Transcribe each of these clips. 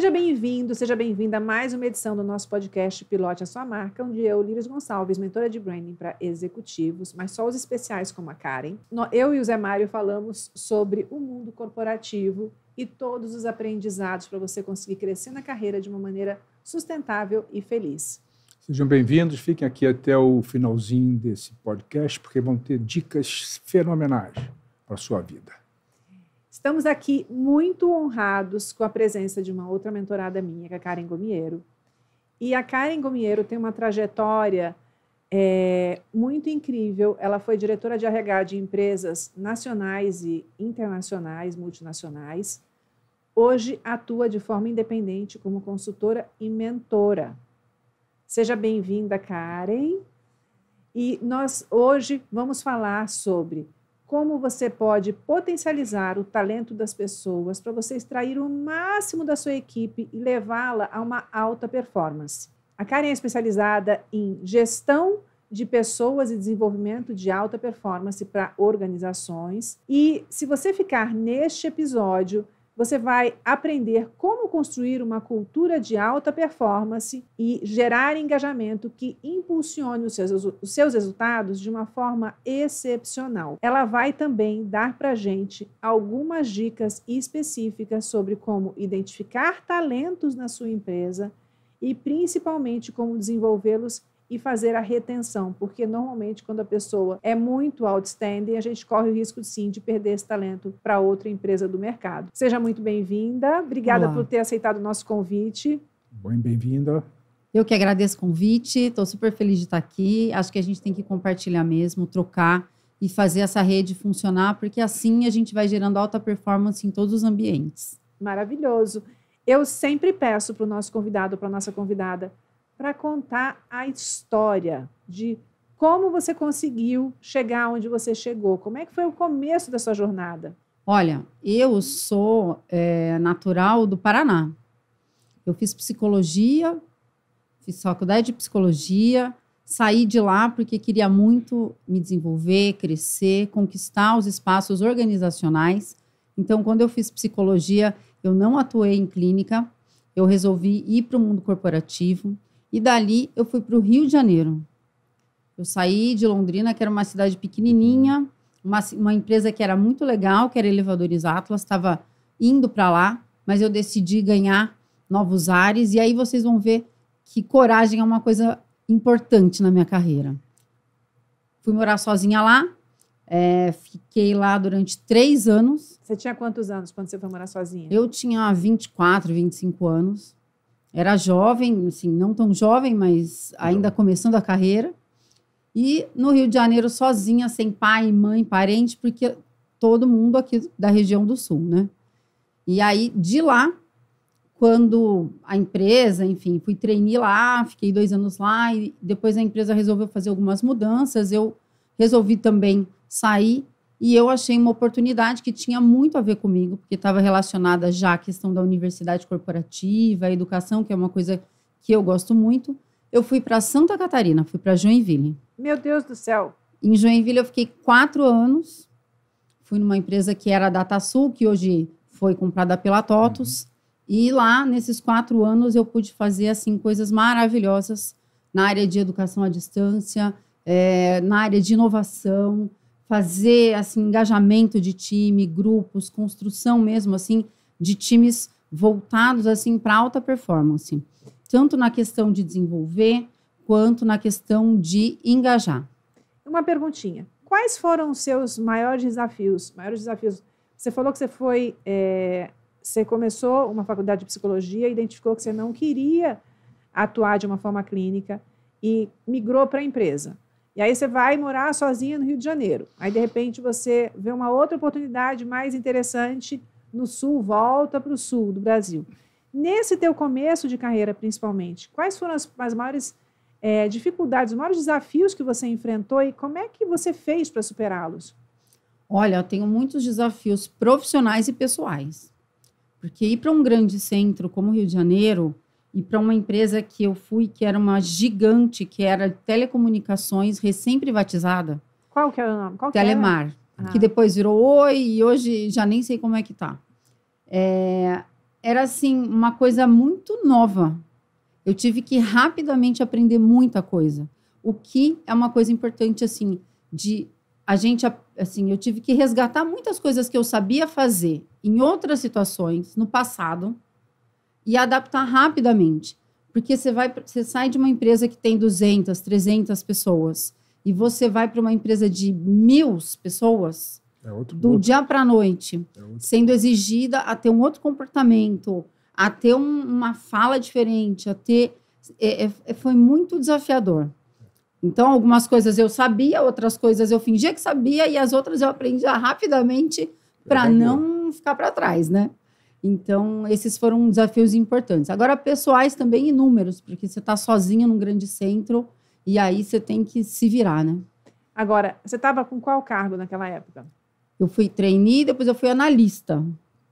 Seja bem-vindo, seja bem-vinda a mais uma edição do nosso podcast Pilote a Sua Marca, onde eu, Líris Gonçalves, mentora de branding para executivos, mas só os especiais como a Karen, eu e o Zé Mário falamos sobre o mundo corporativo e todos os aprendizados para você conseguir crescer na carreira de uma maneira sustentável e feliz. Sejam bem-vindos, fiquem aqui até o finalzinho desse podcast, porque vão ter dicas fenomenais para a sua vida. Estamos aqui muito honrados com a presença de uma outra mentorada minha, que é a Karen Gomiero. E a Karen Gomiero tem uma trajetória muito incrível. Ela foi diretora de RH de empresas nacionais e internacionais, multinacionais. Hoje atua de forma independente como consultora e mentora. Seja bem-vinda, Karen. E nós hoje vamos falar sobre como você pode potencializar o talento das pessoas para você extrair o máximo da sua equipe e levá-la a uma alta performance. A Karen é especializada em gestão de pessoas e desenvolvimento de alta performance para organizações. E se você ficar neste episódio, você vai aprender como construir uma cultura de alta performance e gerar engajamento que impulsione os seus resultados de uma forma excepcional. Ela vai também dar para a gente algumas dicas específicas sobre como identificar talentos na sua empresa e principalmente como desenvolvê-los e fazer a retenção, porque normalmente quando a pessoa é muito outstanding, a gente corre o risco sim de perder esse talento para outra empresa do mercado. Seja muito bem-vinda, obrigada por ter aceitado o nosso convite. Bem-vinda. Eu que agradeço o convite, estou super feliz de estar aqui, acho que a gente tem que compartilhar mesmo, trocar e fazer essa rede funcionar, porque assim a gente vai gerando alta performance em todos os ambientes. Maravilhoso. Eu sempre peço para o nosso convidado, para a nossa convidada, para contar a história de como você conseguiu chegar onde você chegou. Como é que foi o começo da sua jornada? Olha, eu sou natural do Paraná. Eu fiz psicologia, fiz faculdade de psicologia, saí de lá porque queria muito me desenvolver, crescer, conquistar os espaços organizacionais. Então, quando eu fiz psicologia, eu não atuei em clínica, eu resolvi ir para o mundo corporativo. E dali eu fui para o Rio de Janeiro. Eu saí de Londrina, que era uma cidade pequenininha, uma empresa que era muito legal, que era Elevadores Atlas, estava indo para lá, mas eu decidi ganhar novos ares. E aí vocês vão ver que coragem é uma coisa importante na minha carreira. Fui morar sozinha lá, fiquei lá durante 3 anos. Você tinha quantos anos quando você foi morar sozinha? Eu tinha 24, 25 anos. Era jovem, assim, não tão jovem, mas ainda começando a carreira. E no Rio de Janeiro, sozinha, sem pai, mãe, parente, porque todo mundo aqui da região do Sul, né? E aí, de lá, quando a empresa, enfim, fui trainee lá, fiquei 2 anos lá, e depois a empresa resolveu fazer algumas mudanças, eu resolvi também sair, e eu achei uma oportunidade que tinha muito a ver comigo, porque estava relacionada já à questão da universidade corporativa, a educação, que é uma coisa que eu gosto muito. Eu fui para Santa Catarina, fui para Joinville. Meu Deus do céu! Em Joinville eu fiquei 4 anos. Fui numa empresa que era a DataSul, que hoje foi comprada pela TOTUS. E lá, nesses 4 anos, eu pude fazer assim, coisas maravilhosas na área de educação à distância, na área de inovação, fazer assim, engajamento de time, grupos, construção mesmo assim, de times voltados assim, para alta performance. Tanto na questão de desenvolver, quanto na questão de engajar. Uma perguntinha. Quais foram os seus maiores desafios? Você falou que você começou uma faculdade de psicologia, identificou que você não queria atuar de uma forma clínica e migrou para a empresa. E aí você vai morar sozinha no Rio de Janeiro. Aí, de repente, você vê uma outra oportunidade mais interessante no Sul, volta para o Sul do Brasil. Nesse teu começo de carreira, principalmente, quais foram as maiores dificuldades, os maiores desafios que você enfrentou e como é que você fez para superá-los? Olha, eu tenho muitos desafios profissionais e pessoais. Porque ir para um grande centro como o Rio de Janeiro e para uma empresa que eu fui, que era uma gigante, que era telecomunicações, recém-privatizada. Qual que era o nome? Telemar, que depois virou Oi e hoje já nem sei como é que está. era assim, uma coisa muito nova. Eu tive que rapidamente aprender muita coisa. O que é uma coisa importante, assim, de a gente, assim, eu tive que resgatar muitas coisas que eu sabia fazer em outras situações, no passado, e adaptar rapidamente. Porque você sai de uma empresa que tem 200, 300 pessoas, e você vai para uma empresa de 1.000 pessoas, do dia para a noite, sendo exigida a ter um outro comportamento, a ter uma fala diferente, a ter... foi muito desafiador. Então, algumas coisas eu sabia, outras coisas eu fingia que sabia, e as outras eu aprendia rapidamente para não ficar para trás, né? Então, esses foram desafios importantes. Agora, pessoais também inúmeros, porque você está sozinha num grande centro, e aí você tem que se virar, né? Agora, você estava com qual cargo naquela época? Eu fui trainee, depois eu fui analista.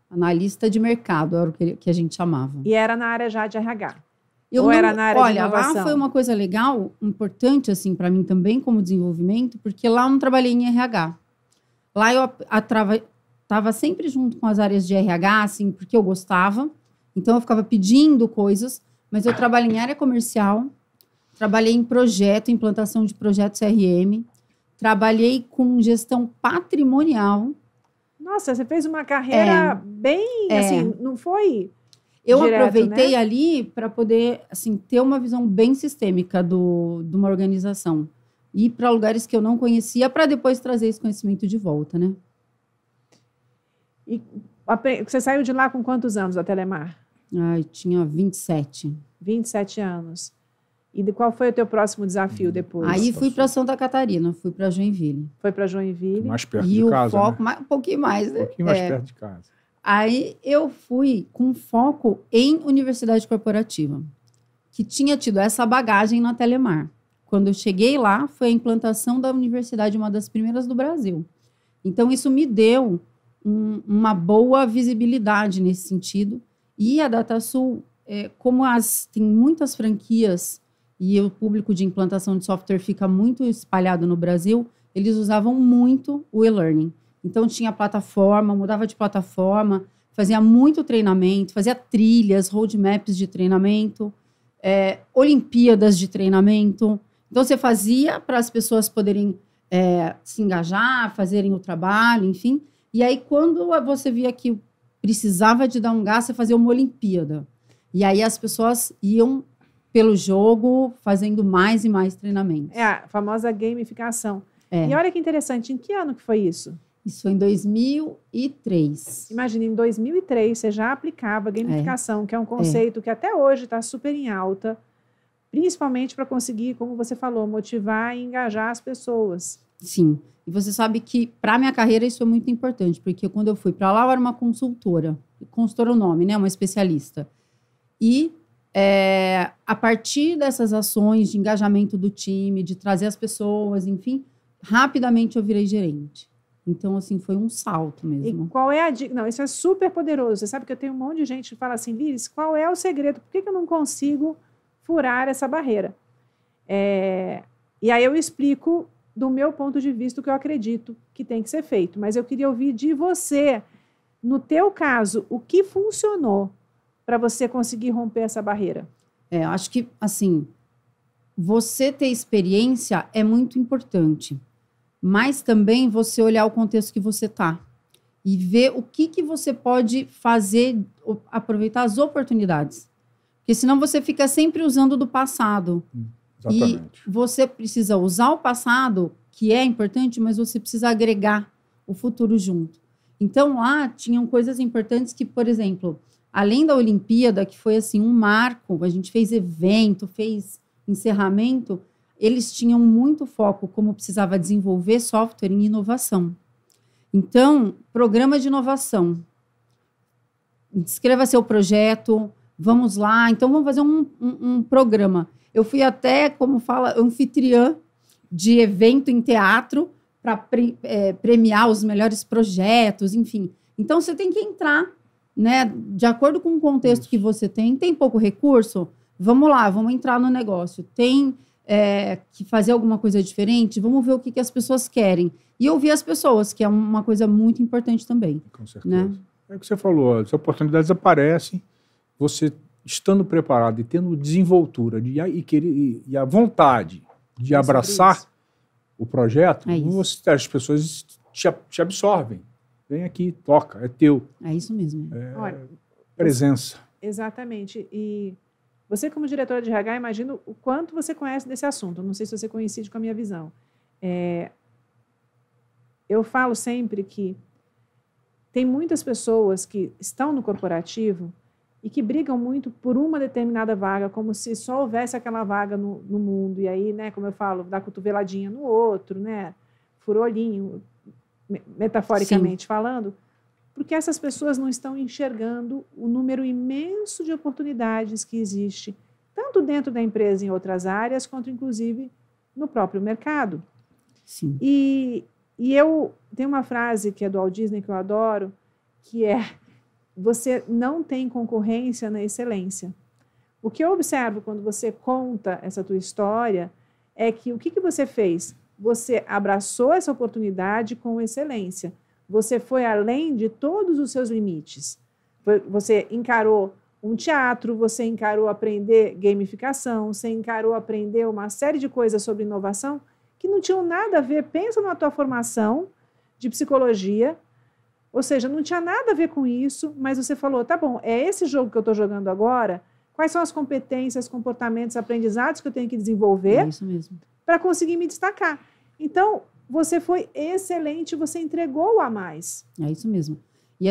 Analista de mercado, era o que a gente chamava. E era na área já de RH? Era na área de inovação? Lá foi uma coisa legal, importante, assim, para mim também, como desenvolvimento, porque lá eu não trabalhei em RH. Lá eu estava sempre junto com as áreas de RH, assim, porque eu gostava. Então, eu ficava pedindo coisas, mas eu trabalhei em área comercial, trabalhei em projeto, implantação de projeto CRM, trabalhei com gestão patrimonial. Nossa, você fez uma carreira bem, assim, não foi... Eu direto, aproveitei, né? ali para poder, assim, ter uma visão bem sistêmica de uma organização. Ir para lugares que eu não conhecia, para depois trazer esse conhecimento de volta, né? E você saiu de lá com quantos anos, da Telemar? Ai, tinha 27. 27 anos. E qual foi o teu próximo desafio depois? Aí fui para Santa Catarina, fui para Joinville. Foi para Joinville. Mais perto de casa, foco, né? um pouquinho mais, né? Um pouquinho mais perto de casa. Aí eu fui com foco em universidade corporativa, que tinha tido essa bagagem na Telemar. Quando eu cheguei lá, foi a implantação da universidade, uma das primeiras do Brasil. Então, isso me deu uma boa visibilidade nesse sentido. E a DataSul, como tem muitas franquias e o público de implantação de software fica muito espalhado no Brasil, eles usavam muito o e-learning. Então, tinha plataforma, mudava de plataforma, fazia muito treinamento, fazia trilhas, roadmaps de treinamento, Olimpíadas de treinamento. Então, você fazia para as pessoas poderem se engajar, fazerem o trabalho, enfim. E aí, quando você via que precisava de dar um gás, você fazia uma Olimpíada. E aí, as pessoas iam pelo jogo, fazendo mais e mais treinamentos. A famosa gamificação. E olha que interessante, em que ano que foi isso? Isso foi em 2003. Imagina, em 2003 você já aplicava gamificação, que é um conceito que até hoje está super em alta, principalmente para conseguir, como você falou, motivar e engajar as pessoas. Sim. E você sabe que, para a minha carreira, isso é muito importante, porque quando eu fui para lá, eu era uma consultora o nome, né? Uma especialista. E a partir dessas ações de engajamento do time, de trazer as pessoas, enfim, rapidamente eu virei gerente. Então, assim, foi um salto mesmo. E qual é a dica? Não, isso é super poderoso. Você sabe que eu tenho um monte de gente que fala assim, Liris, qual é o segredo? Por que eu não consigo furar essa barreira? E aí eu explico do meu ponto de vista o que eu acredito que tem que ser feito. Mas eu queria ouvir de você, no teu caso, o que funcionou para você conseguir romper essa barreira? Eu acho que, assim, você ter experiência é muito importante. Mas também você olhar o contexto que você está e ver o que você pode fazer, aproveitar as oportunidades. Porque senão você fica sempre usando do passado. Exatamente. E você precisa usar o passado, que é importante, mas você precisa agregar o futuro junto. Então, lá tinham coisas importantes que, por exemplo, além da Olimpíada, que foi assim um marco, a gente fez evento, fez encerramento, eles tinham muito foco como precisava desenvolver software em inovação. Então, programa de inovação. Escreva seu projeto, vamos lá. Então, vamos fazer um programa. Eu fui até, como fala, anfitriã de evento em teatro para premiar os melhores projetos, enfim. Então, você tem que entrar, né, de acordo com o contexto que você tem. Tem pouco recurso? Vamos lá, vamos entrar no negócio. Tem que fazer alguma coisa diferente? Vamos ver o que as pessoas querem. E ouvir as pessoas, que é uma coisa muito importante também. Com certeza. Né? É o que você falou, as oportunidades aparecem, você estando preparado e tendo desenvoltura e a vontade de abraçar o projeto, as pessoas te absorvem. Vem aqui, toca, é teu. É isso mesmo. Olha, presença. Exatamente. E você, como diretora de RH, imagino o quanto você conhece desse assunto. Não sei se você coincide com a minha visão. Eu falo sempre que tem muitas pessoas que estão no corporativo e que brigam muito por uma determinada vaga, como se só houvesse aquela vaga no mundo. E aí, né, como eu falo, dá cotoveladinha no outro, né, fura olhinho, metaforicamente falando, porque essas pessoas não estão enxergando o número imenso de oportunidades que existe, tanto dentro da empresa em outras áreas, quanto, inclusive, no próprio mercado. Sim. E eu tenho uma frase que é do Walt Disney, que eu adoro, que é: você não tem concorrência na excelência. O que eu observo quando você conta essa tua história é que o que você fez? Você abraçou essa oportunidade com excelência. Você foi além de todos os seus limites. Você encarou um teatro, você encarou aprender gamificação, você encarou aprender uma série de coisas sobre inovação que não tinham nada a ver. Pensa na tua formação de psicologia, ou seja, não tinha nada a ver com isso, mas você falou, tá bom, é esse jogo que eu estou jogando agora, quais são as competências, comportamentos, aprendizados que eu tenho que desenvolver para conseguir me destacar. Então, você foi excelente, você entregou a mais. É isso mesmo. E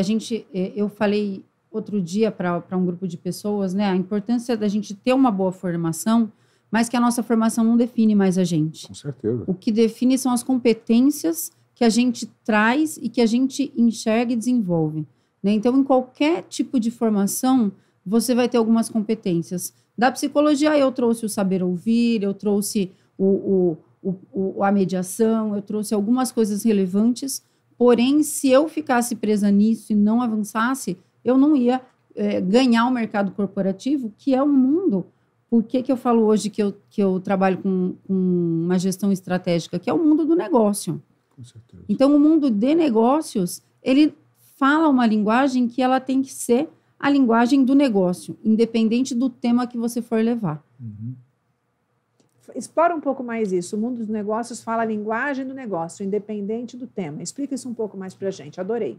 eu falei outro dia para um grupo de pessoas, né, a importância da gente ter uma boa formação, mas que a nossa formação não define mais a gente. Com certeza. O que define são as competências que a gente traz e que a gente enxerga e desenvolve, né? Então, em qualquer tipo de formação, você vai ter algumas competências. Da psicologia, eu trouxe o saber ouvir, eu trouxe a mediação, eu trouxe algumas coisas relevantes, porém, se eu ficasse presa nisso e não avançasse, eu não ia ganhar o mercado corporativo, que é um mundo. Por que eu falo hoje que eu trabalho com uma gestão estratégica? Que é o mundo do negócio. Com certeza. Então, o mundo de negócios, ele fala uma linguagem que ela tem que ser a linguagem do negócio, independente do tema que você for levar. Uhum. Explora um pouco mais isso. O mundo dos negócios fala a linguagem do negócio, independente do tema. Explica isso um pouco mais para a gente. Adorei.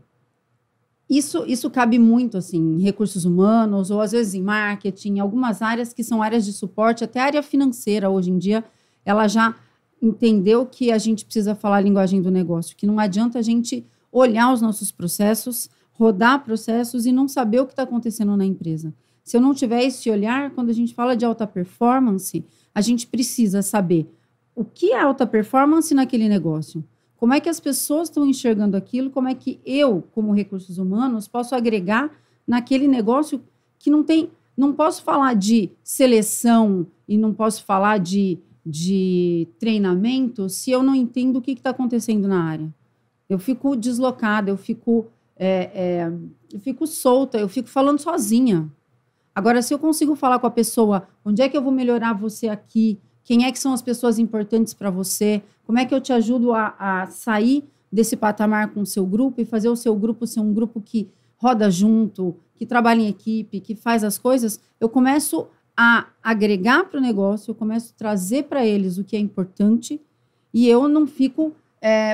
Isso cabe muito, assim, em recursos humanos, ou às vezes em marketing, algumas áreas que são áreas de suporte, até a área financeira, hoje em dia, ela já entendeu que a gente precisa falar a linguagem do negócio, que não adianta a gente olhar os nossos processos, rodar processos e não saber o que está acontecendo na empresa. Se eu não tiver esse olhar, quando a gente fala de alta performance, a gente precisa saber o que é alta performance naquele negócio. Como é que as pessoas estão enxergando aquilo? Como é que eu, como recursos humanos, posso agregar naquele negócio que não tem... Não posso falar de seleção e não posso falar de treinamento se eu não entendo o que está acontecendo na área. Eu fico deslocada, eu fico solta, eu fico falando sozinha. Agora, se eu consigo falar com a pessoa, onde é que eu vou melhorar você aqui? Quem é que são as pessoas importantes para você? Como é que eu te ajudo a sair desse patamar com o seu grupo e fazer o seu grupo ser um grupo que roda junto, que trabalha em equipe, que faz as coisas? Eu começo a agregar para o negócio, eu começo a trazer para eles o que é importante e eu não fico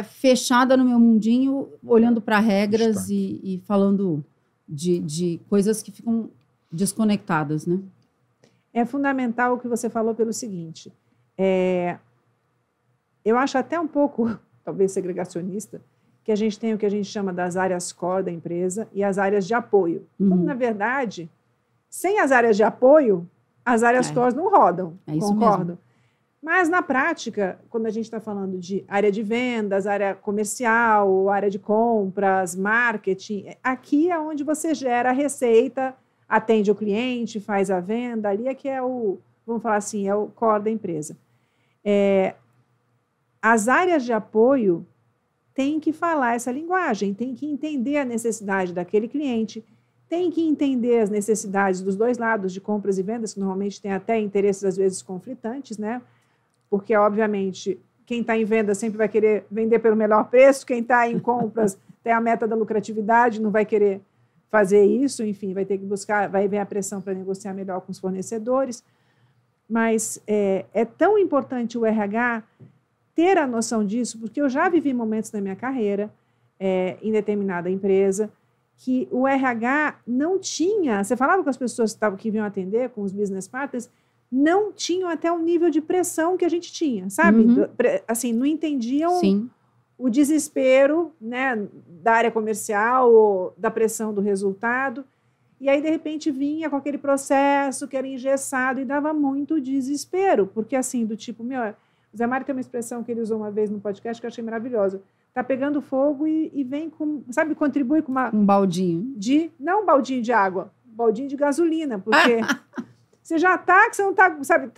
fechada no meu mundinho, olhando para regras e falando de coisas que ficam desconectadas, né? É fundamental o que você falou pelo seguinte, eu acho até um pouco, talvez segregacionista, que a gente tem o que a gente chama das áreas core da empresa e as áreas de apoio. Quando, na verdade, sem as áreas de apoio, as áreas core não rodam, concordo? Mesmo. Mas, na prática, quando a gente está falando de área de vendas, área comercial, área de compras, marketing, aqui é onde você gera a receita, atende o cliente, faz a venda, ali é que é vamos falar assim, é o core da empresa. As áreas de apoio têm que falar essa linguagem, têm que entender a necessidade daquele cliente, têm que entender as necessidades dos dois lados, de compras e vendas, que normalmente tem até interesses, às vezes, conflitantes, né? Porque, obviamente, quem está em venda sempre vai querer vender pelo melhor preço, quem está em compras tem a meta da lucratividade, não vai querer fazer isso, enfim, vai ter que buscar, vai ver a pressão para negociar melhor com os fornecedores. Mas é tão importante o RH ter a noção disso, porque eu já vivi momentos na minha carreira, em determinada empresa, que o RH não tinha, você falava com as pessoas que vinham atender, com os business partners, não tinham até o nível de pressão que a gente tinha, sabe? Assim, não entendiam o desespero, né, da área comercial, ou da pressão do resultado, e aí, de repente, vinha com aquele processo que era engessado e dava muito desespero, porque assim, do tipo, o Zé Mário tem uma expressão que ele usou uma vez no podcast que eu achei maravilhosa. Tá pegando fogo e vem com, sabe, contribui com um baldinho. Não um baldinho de água, um baldinho de gasolina, porque você já tá, que você não tá, sabe,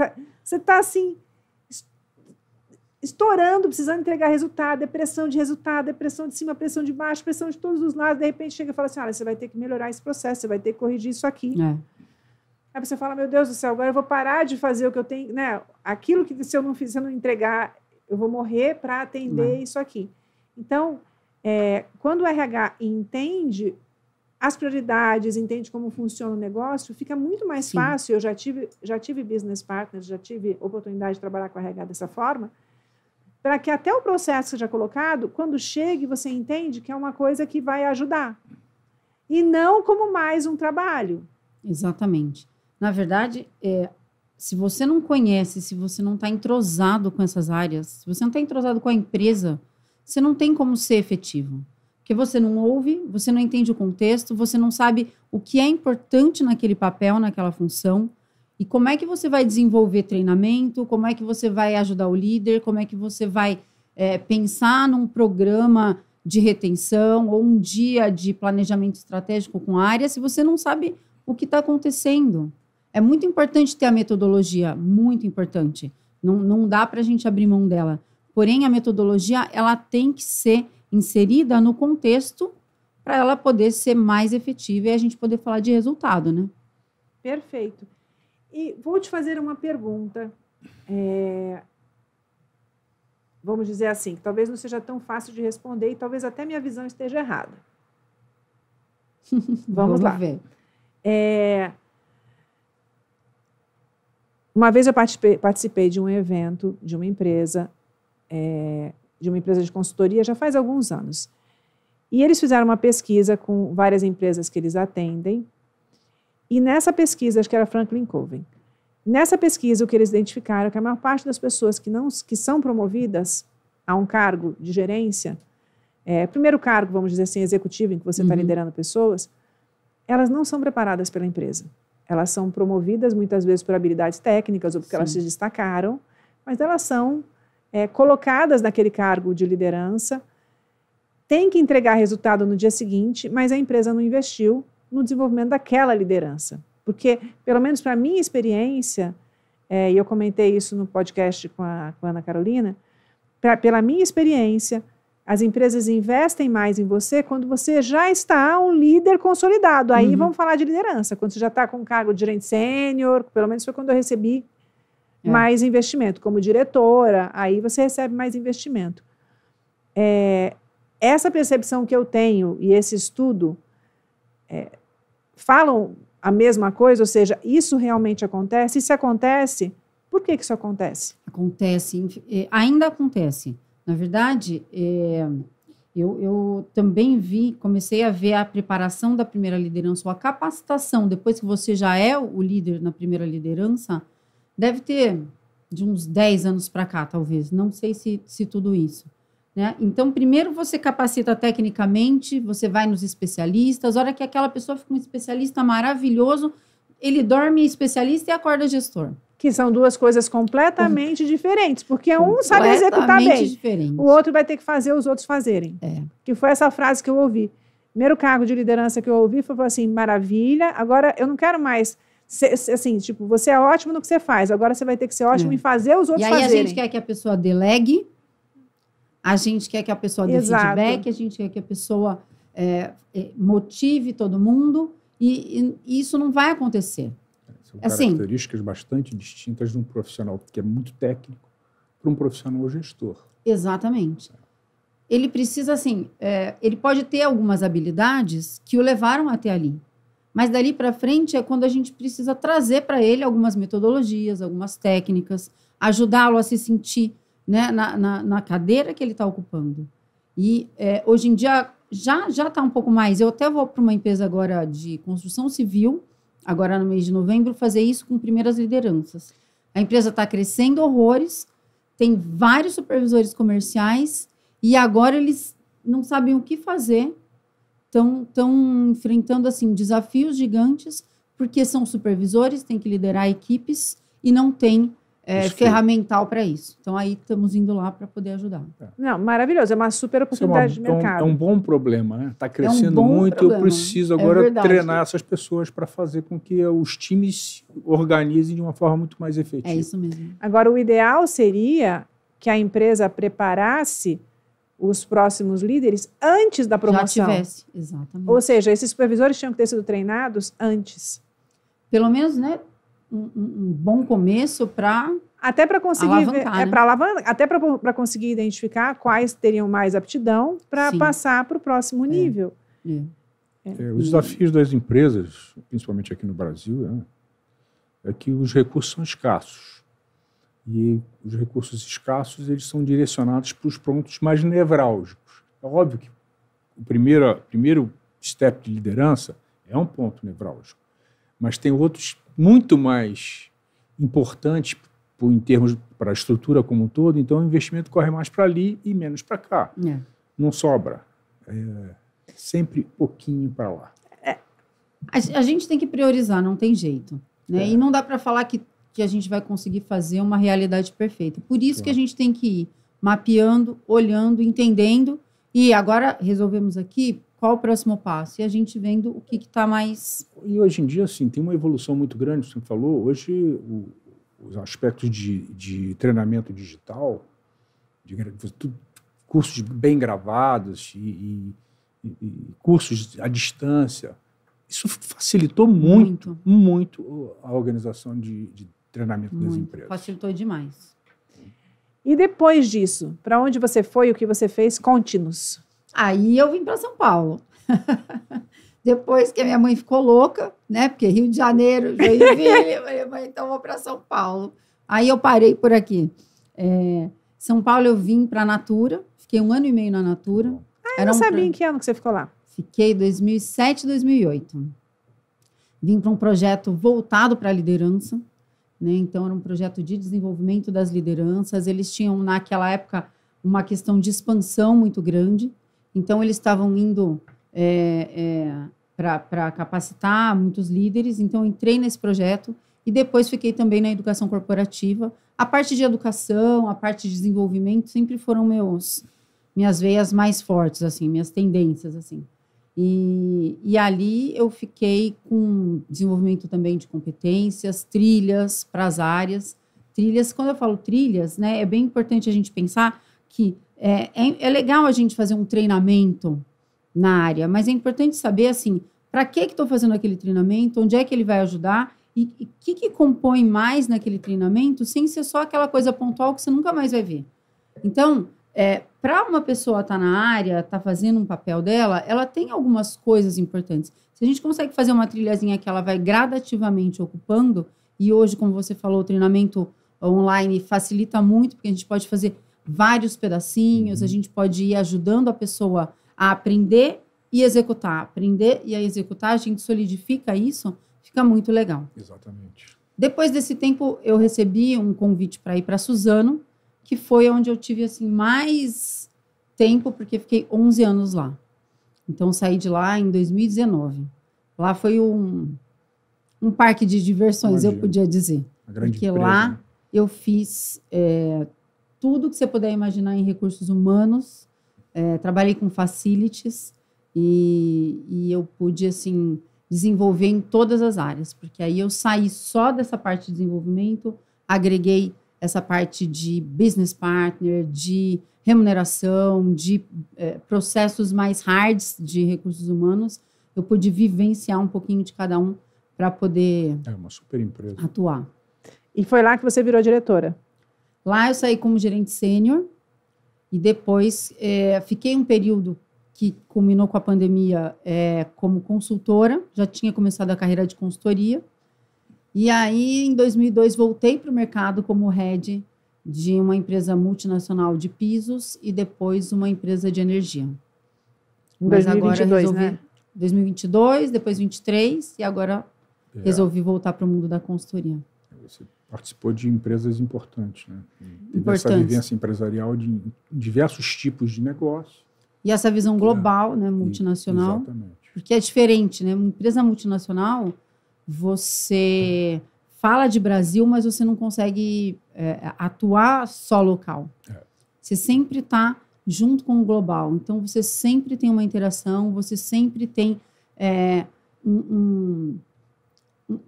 você tá assim, estourando, precisando entregar resultado, depressão de resultado, depressão de cima, pressão de baixo, pressão de todos os lados, de repente chega e fala assim, olha, você vai ter que melhorar esse processo, você vai ter que corrigir isso aqui. Aí você fala, meu Deus do céu, agora eu vou parar de fazer o que eu tenho, né? Aquilo que se eu não entregar, eu vou morrer para atender isso aqui. Então, quando o RH entende as prioridades, entende como funciona o negócio, fica muito mais fácil. Eu já tive business partners, já tive oportunidade de trabalhar com o RH dessa forma, para que até o processo seja colocado, quando chegue, você entende que é uma coisa que vai ajudar. E não como mais um trabalho. Exatamente. Na verdade, se você não conhece, se você não está entrosado com essas áreas, se você não está entrosado com a empresa, você não tem como ser efetivo. Porque você não ouve, você não entende o contexto, você não sabe o que é importante naquele papel, naquela função, e como é que você vai desenvolver treinamento, como é que você vai ajudar o líder, como é que você vai pensar num programa de retenção ou um dia de planejamento estratégico com a área, se você não sabe o que está acontecendo. É muito importante ter a metodologia, muito importante. Não dá para a gente abrir mão dela. Porém, a metodologia ela tem que ser inserida no contexto para ela poder ser mais efetiva e a gente poder falar de resultado, né? Perfeito. E vou te fazer uma pergunta. Vamos dizer assim, que talvez não seja tão fácil de responder e talvez até minha visão esteja errada. Vamos lá. Ver. Uma vez eu participei de um evento de uma empresa de consultoria, já faz alguns anos. E eles fizeram uma pesquisa com várias empresas que eles atendem. E nessa pesquisa, acho que era Franklin Covey, nessa pesquisa o que eles identificaram é que a maior parte das pessoas que são promovidas a um cargo de gerência, primeiro cargo, vamos dizer assim, executivo, em que você está liderando pessoas, elas não são preparadas pela empresa. Elas são promovidas muitas vezes por habilidades técnicas ou porque elas se destacaram, mas elas são colocadas naquele cargo de liderança, têm que entregar resultado no dia seguinte, mas a empresa não investiu no desenvolvimento daquela liderança. Porque, pelo menos para a minha experiência, e eu comentei isso no podcast com a Ana Carolina, pela minha experiência, as empresas investem mais em você quando você já está um líder consolidado. Aí vamos falar de liderança, quando você já está com um cargo de gerente sênior, pelo menos foi quando eu recebi mais investimento. Como diretora, aí você recebe mais investimento. Essa percepção que eu tenho e esse estudo falam a mesma coisa, ou seja, isso realmente acontece? E se acontece, por que isso acontece? Acontece, ainda acontece. Na verdade, eu também comecei a ver a preparação da primeira liderança, ou a capacitação, depois que você já é o líder na primeira liderança, deve ter de uns 10 anos para cá, talvez, não sei se tudo isso. Né? Então, primeiro você capacita tecnicamente, você vai nos especialistas, a hora que aquela pessoa fica um especialista maravilhoso, ele dorme especialista e acorda gestor. Que são duas coisas completamente diferentes, porque um sabe executar bem, diferente. O outro vai ter que fazer os outros fazerem. Que foi essa frase que eu ouvi. Primeiro cargo de liderança que eu ouvi foi assim, maravilha, agora eu não quero mais ser, assim, tipo, você é ótimo no que você faz, agora você vai ter que ser ótimo em fazer os outros fazerem. E aí a gente quer que a pessoa delegue, a gente quer que a pessoa dê feedback, a gente quer que a pessoa motive todo mundo, e isso não vai acontecer. São características bastante distintas de um profissional que é muito técnico para um profissional gestor. Exatamente. ele precisa, assim, ele pode ter algumas habilidades que o levaram até ali. Mas dali para frente é quando a gente precisa trazer para ele algumas metodologias, algumas técnicas, ajudá-lo a se sentir, né, na cadeira que ele está ocupando. E hoje em dia já está um pouco mais. Eu até vou para uma empresa agora de construção civil, agora no mês de novembro, fazer isso com primeiras lideranças. A empresa está crescendo horrores, tem vários supervisores comerciais e agora eles não sabem o que fazer. Estão enfrentando assim, desafios gigantes, porque são supervisores, têm que liderar equipes e não tem ferramental para isso. Então, aí estamos indo lá para poder ajudar. Não, maravilhoso, é uma super oportunidade de mercado. É um bom problema, né? Está crescendo muito, problema. Eu preciso agora treinar essas pessoas para fazer com que os times se organizem de uma forma muito mais efetiva. É isso mesmo. Agora, o ideal seria que a empresa preparasse os próximos líderes antes da promoção. Já tivesse, exatamente. Ou seja, esses supervisores tinham que ter sido treinados antes. Pelo menos, né, um bom começo para até para conseguir alavancar, né? Até para conseguir identificar quais teriam mais aptidão para passar para o próximo nível. Os desafios das empresas, principalmente aqui no Brasil, é que os recursos são escassos. E os recursos escassos, eles são direcionados para os pontos mais nevrálgicos. É óbvio que o primeiro step de liderança é um ponto nevrálgico, mas tem outros muito mais importantes em termos para a estrutura como um todo, então o investimento corre mais para ali e menos para cá. Não sobra. Sempre pouquinho para lá. A gente tem que priorizar, não tem jeito. Né? E não dá para falar que a gente vai conseguir fazer uma realidade perfeita. Por isso que a gente tem que ir mapeando, olhando, entendendo. E agora resolvemos aqui qual o próximo passo. E a gente vendo o que está mais... E hoje em dia, assim, tem uma evolução muito grande, você falou. Hoje, os aspectos de treinamento digital, cursos bem gravados e cursos à distância, isso facilitou muito a organização de treinamento das empresas. Facilitou demais. E depois disso, para onde você foi, o que você fez? Conte-nos. Aí eu vim para São Paulo. Depois que a minha mãe ficou louca, né? Porque Rio de Janeiro, Joinville, eu falei, mãe, então vou para São Paulo. Aí eu parei por aqui. São Paulo eu vim para a Natura, fiquei 1 ano e meio na Natura. Eu não sabia em que ano que você ficou lá. Fiquei 2007, 2008. Vim para um projeto voltado para a liderança. Né? Então, era um projeto de desenvolvimento das lideranças. Eles tinham, naquela época, uma questão de expansão muito grande. Então, eles estavam indo para capacitar muitos líderes. Então, entrei nesse projeto e depois fiquei também na educação corporativa. A parte de educação, a parte de desenvolvimento sempre foram minhas veias mais fortes, assim, minhas tendências, assim. E ali eu fiquei com desenvolvimento também de competências, trilhas para as áreas. Trilhas, quando eu falo trilhas, né, é bem importante a gente pensar que é legal a gente fazer um treinamento na área, mas é importante saber, assim, para que estou fazendo aquele treinamento, onde é que ele vai ajudar e o que compõe mais naquele treinamento, sem ser só aquela coisa pontual que você nunca mais vai ver. Então, para uma pessoa estar na área, estar fazendo um papel dela, ela tem algumas coisas importantes. Se a gente consegue fazer uma trilhazinha que ela vai gradativamente ocupando, e hoje, como você falou, o treinamento online facilita muito, porque a gente pode fazer vários pedacinhos, a gente pode ir ajudando a pessoa a aprender e executar. Aprender e a executar, a gente solidifica isso, fica muito legal. Exatamente. Depois desse tempo, eu recebi um convite para ir para Suzano, que foi onde eu tive assim, mais tempo, porque fiquei 11 anos lá. Então, saí de lá em 2019. Lá foi um parque de diversões, eu podia dizer. Porque empresa, lá, né? Eu fiz tudo que você puder imaginar em recursos humanos. Trabalhei com facilities e eu pude, assim, desenvolver em todas as áreas. Porque aí eu saí só dessa parte de desenvolvimento, agreguei essa parte de business partner, de remuneração, de processos mais hards de recursos humanos. Eu pude vivenciar um pouquinho de cada um para poder uma super empresa. Atuar. E foi lá que você virou diretora? Lá eu saí como gerente sênior E depois fiquei um período que culminou com a pandemia como consultora, já tinha começado a carreira de consultoria. E aí, em 2002, voltei para o mercado como head de uma empresa multinacional de pisos e depois uma empresa de energia. Em 2022, agora resolvi, né? 2022, depois 2023 e agora resolvi voltar para o mundo da consultoria. Você participou de empresas importantes, né? Teve essa vivência empresarial de diversos tipos de negócio. E essa visão global, né, multinacional. Exatamente. Porque é diferente, né? Uma empresa multinacional, você fala de Brasil, mas você não consegue atuar só local. Você sempre está junto com o global. Então, você sempre tem uma interação, você sempre tem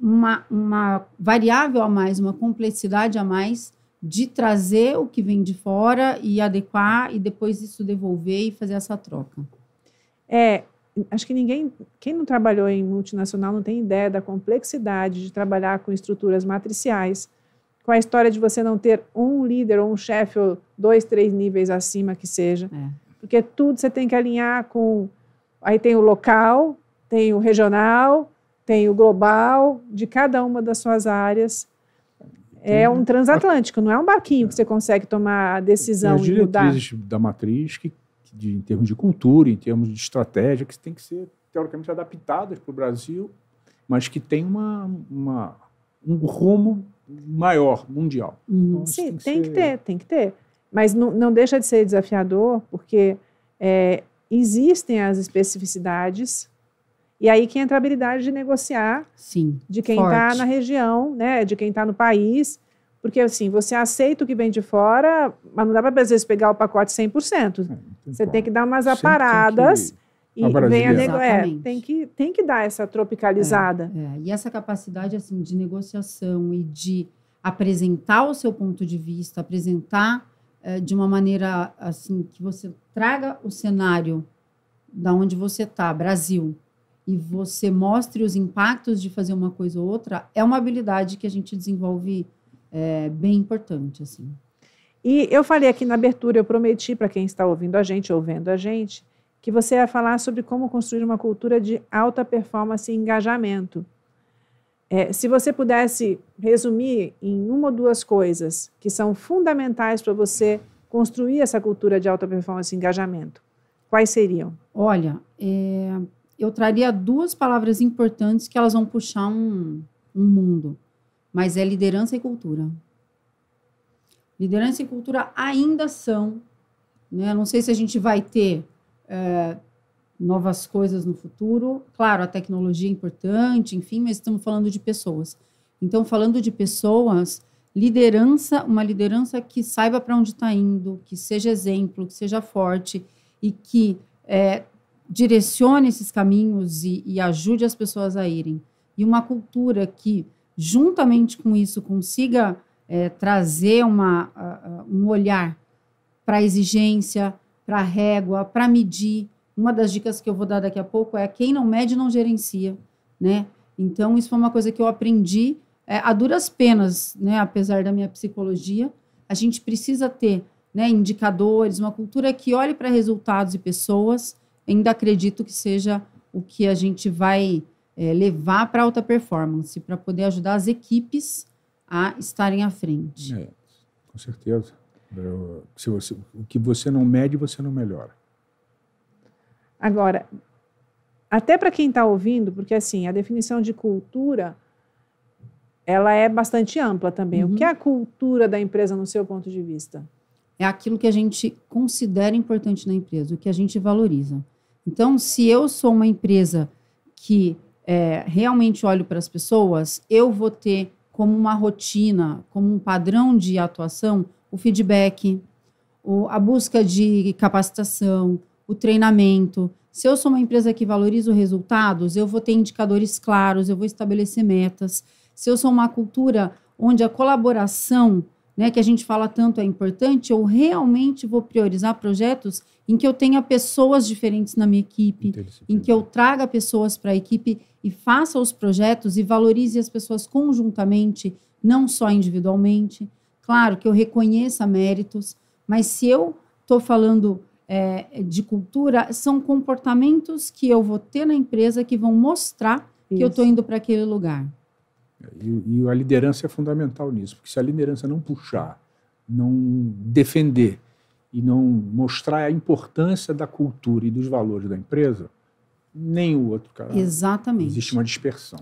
uma variável a mais, uma complexidade a mais de trazer o que vem de fora e adequar e depois isso devolver e fazer essa troca. Acho que quem não trabalhou em multinacional não tem ideia da complexidade de trabalhar com estruturas matriciais, com a história de você não ter um líder ou um chefe ou 2, 3 níveis acima que seja. Porque tudo você tem que alinhar com... Aí tem o local, tem o regional, tem o global, de cada uma das suas áreas. É um transatlântico, não é um barquinho que você consegue tomar a decisão e mudar. As diretrizes da matriz em termos de cultura, em termos de estratégia, que tem que ser, teoricamente, adaptadas para o Brasil, mas que tem um rumo maior, mundial. Então, sim, tem que ter. Mas não deixa de ser desafiador, porque existem as especificidades, e aí que entra a habilidade de negociar. Sim, de quem está na região, né, de quem está no país, porque assim, você aceita o que vem de fora, mas não dá para às vezes pegar o pacote 100%. Você tem que dar umas aparadas e vem a negociar. Tem que dar essa tropicalizada. E essa capacidade assim, de negociação e de apresentar o seu ponto de vista, apresentar de uma maneira assim, que você traga o cenário da onde você está, Brasil, e você mostre os impactos de fazer uma coisa ou outra, é uma habilidade que a gente desenvolve bem importante, assim. E eu falei aqui na abertura, eu prometi para quem está ouvindo a gente, ou vendo a gente, que você ia falar sobre como construir uma cultura de alta performance e engajamento. Se você pudesse resumir em uma ou duas coisas que são fundamentais para você construir essa cultura de alta performance e engajamento, quais seriam? Olha, eu traria 2 palavras importantes que elas vão puxar um mundo, mas é liderança e cultura. Liderança e cultura ainda são, né? Não sei se a gente vai ter novas coisas no futuro. Claro, a tecnologia é importante, enfim, mas estamos falando de pessoas. Então, falando de pessoas, uma liderança que saiba para onde está indo, que seja exemplo, que seja forte e que direcione esses caminhos e ajude as pessoas a irem. E uma cultura que, juntamente com isso, consiga trazer um olhar para a exigência, para a régua, para medir. Uma das dicas que eu vou dar daqui a pouco é quem não mede não gerencia, né? Então, isso foi uma coisa que eu aprendi a duras penas, né? Apesar da minha psicologia, a gente precisa ter, né, indicadores, uma cultura que olhe para resultados e pessoas. Ainda acredito que seja o que a gente vai levar para alta performance, para poder ajudar as equipes a estarem à frente. Com certeza. O que você não mede, você não melhora. Agora, até para quem está ouvindo, porque assim, a definição de cultura, ela é bastante ampla também. O que é a cultura da empresa no seu ponto de vista? É aquilo que a gente considera importante na empresa, o que a gente valoriza. Então, se eu sou uma empresa que realmente olho para as pessoas, eu vou ter como uma rotina, como um padrão de atuação, o feedback, a busca de capacitação, o treinamento. Se eu sou uma empresa que valoriza os resultados, eu vou ter indicadores claros, eu vou estabelecer metas. Se eu sou uma cultura onde a colaboração, né, que a gente fala tanto é importante, eu realmente vou priorizar projetos em que eu tenha pessoas diferentes na minha equipe, em que eu traga pessoas para a equipe e faça os projetos e valorize as pessoas conjuntamente, não só individualmente. Claro que eu reconheça méritos, mas se eu estou falando de cultura, são comportamentos que eu vou ter na empresa que vão mostrar que eu estou indo para aquele lugar. E a liderança é fundamental nisso, porque se a liderança não puxar, não defender e não mostrar a importância da cultura e dos valores da empresa, nem o outro cara. Exatamente. Existe uma dispersão.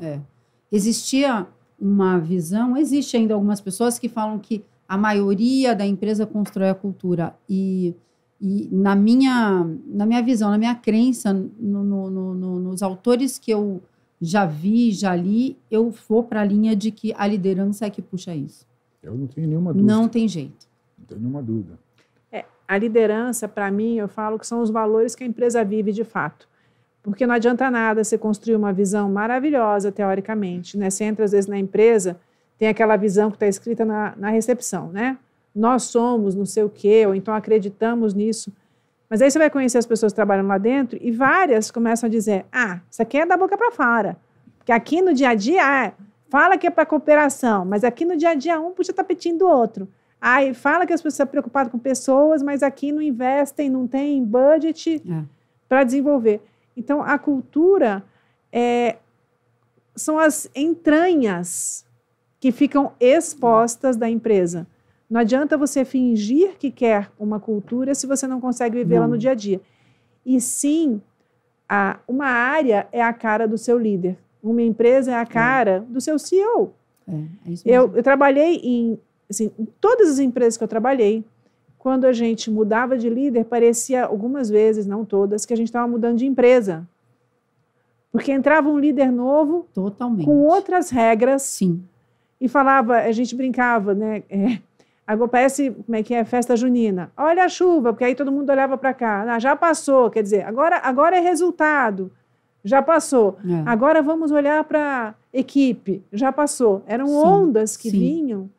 Existia uma visão, existe ainda algumas pessoas que falam que a maioria da empresa constrói a cultura. E na minha visão, na minha crença, nos autores que eu já vi, já li, eu vou para a linha de que a liderança é que puxa isso. Eu não tenho nenhuma dúvida. Não tem jeito. Não tenho nenhuma dúvida. A liderança, para mim, eu falo que são os valores que a empresa vive de fato. Porque não adianta nada você construir uma visão maravilhosa, teoricamente, né? Você entra, às vezes, na empresa, tem aquela visão que está escrita na recepção, né? Nós somos não sei o quê, ou então acreditamos nisso. Mas aí você vai conhecer as pessoas que trabalham lá dentro e várias começam a dizer, isso aqui é da boca para fora. Porque aqui no dia a dia, fala que é para cooperação, mas aqui no dia a dia um puxa o tapetinho do outro. Aí fala que as pessoas estão preocupadas com pessoas, mas aqui não investem, não tem budget para desenvolver. Então, a cultura são as entranhas que ficam expostas da empresa. Não adianta você fingir que quer uma cultura se você não consegue vivê-la no dia a dia. E sim, uma área é a cara do seu líder. Uma empresa é a cara do seu CEO. É isso mesmo. Eu trabalhei em todas as empresas que eu trabalhei, quando a gente mudava de líder, parecia algumas vezes, não todas, que a gente estava mudando de empresa. Porque entrava um líder novo, totalmente, com outras regras. Sim. E falava, a gente brincava, né? Agora parece, como é que é, festa junina. Olha a chuva, porque aí todo mundo olhava para cá. Já passou, quer dizer, agora é resultado. Já passou. Agora vamos olhar para a equipe. Já passou. Eram ondas que vinham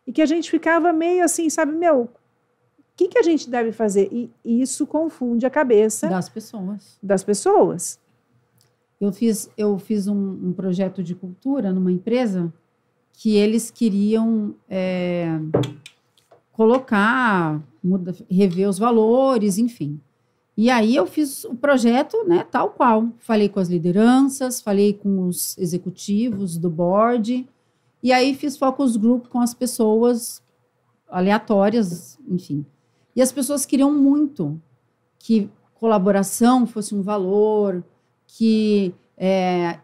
e que a gente ficava meio assim, sabe, o que a gente deve fazer? E isso confunde a cabeça das pessoas. Eu fiz um projeto de cultura numa empresa que eles queriam rever os valores, enfim. E aí eu fiz o projeto, né, tal qual. Falei com as lideranças, falei com os executivos do board, e aí fiz focus group com as pessoas aleatórias, enfim. E as pessoas queriam muito que colaboração fosse um valor, que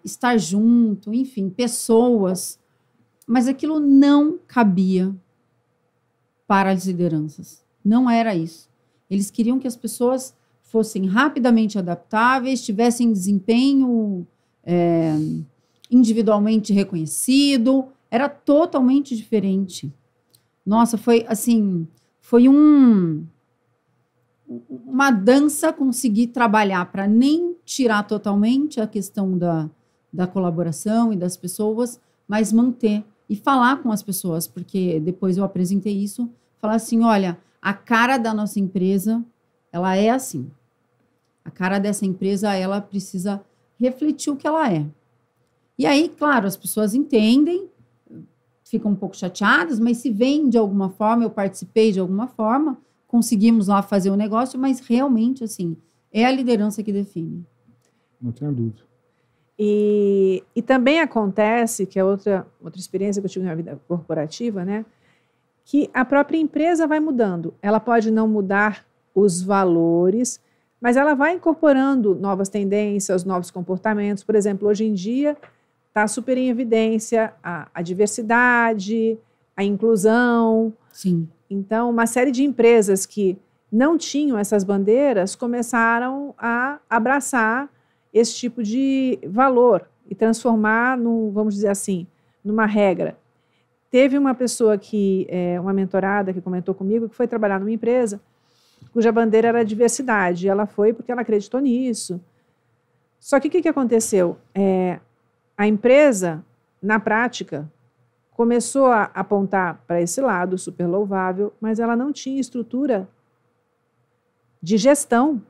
estar junto, enfim, pessoas. Mas aquilo não cabia para as lideranças. Não era isso. Eles queriam que as pessoas fossem rapidamente adaptáveis, tivessem desempenho individualmente reconhecido. Era totalmente diferente. Nossa, foi assim, foi uma dança conseguir trabalhar para nem tirar totalmente a questão da colaboração e das pessoas, mas manter e falar com as pessoas, porque depois eu apresentei isso, falar assim, olha, a cara da nossa empresa, ela é assim. A cara dessa empresa, ela precisa refletir o que ela é. E aí, claro, as pessoas entendem, ficam um pouco chateadas, mas se vem de alguma forma, eu participei de alguma forma, conseguimos lá fazer o negócio, mas realmente, assim, é a liderança que define. Não tenho dúvida. E também acontece, que é outra experiência que eu tive na vida corporativa, né, que a própria empresa vai mudando. Ela pode não mudar os valores, mas ela vai incorporando novas tendências, novos comportamentos. Por exemplo, hoje em dia está super em evidência a diversidade, a inclusão. Sim. Então, uma série de empresas que não tinham essas bandeiras começaram a abraçar esse tipo de valor e transformar, vamos dizer assim, numa regra. Teve uma pessoa uma mentorada que comentou comigo, que foi trabalhar numa empresa cuja bandeira era a diversidade. Ela foi porque ela acreditou nisso. Só que o que aconteceu? A empresa, na prática, começou a apontar para esse lado super louvável, mas ela não tinha estrutura de gestão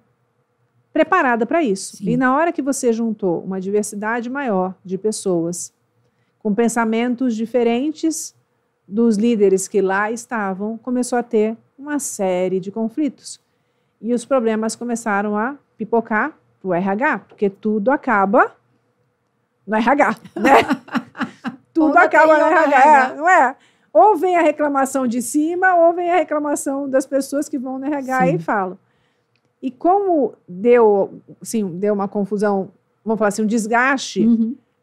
preparada para isso. Sim. E na hora que você juntou uma diversidade maior de pessoas com pensamentos diferentes dos líderes que lá estavam, começou a ter uma série de conflitos. E os problemas começaram a pipocar para o RH, porque tudo acaba no RH, né? Tudo acaba no RH, não é? Ou vem a reclamação de cima, ou vem a reclamação das pessoas que vão no RH e falam. E como deu uma confusão, vamos falar assim, um desgaste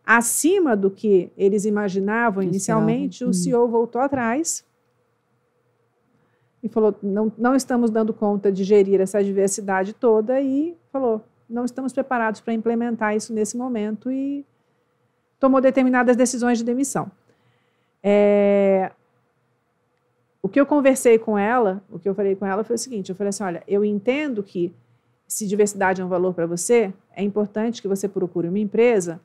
acima do que eles imaginavam inicialmente, o CEO voltou atrás e falou, não estamos dando conta de gerir essa diversidade toda, e falou, não estamos preparados para implementar isso nesse momento, e tomou determinadas decisões de demissão. O que eu conversei com ela, o que eu falei com ela foi o seguinte, eu falei assim, olha, eu entendo que se diversidade é um valor para você, é importante que você procure uma empresa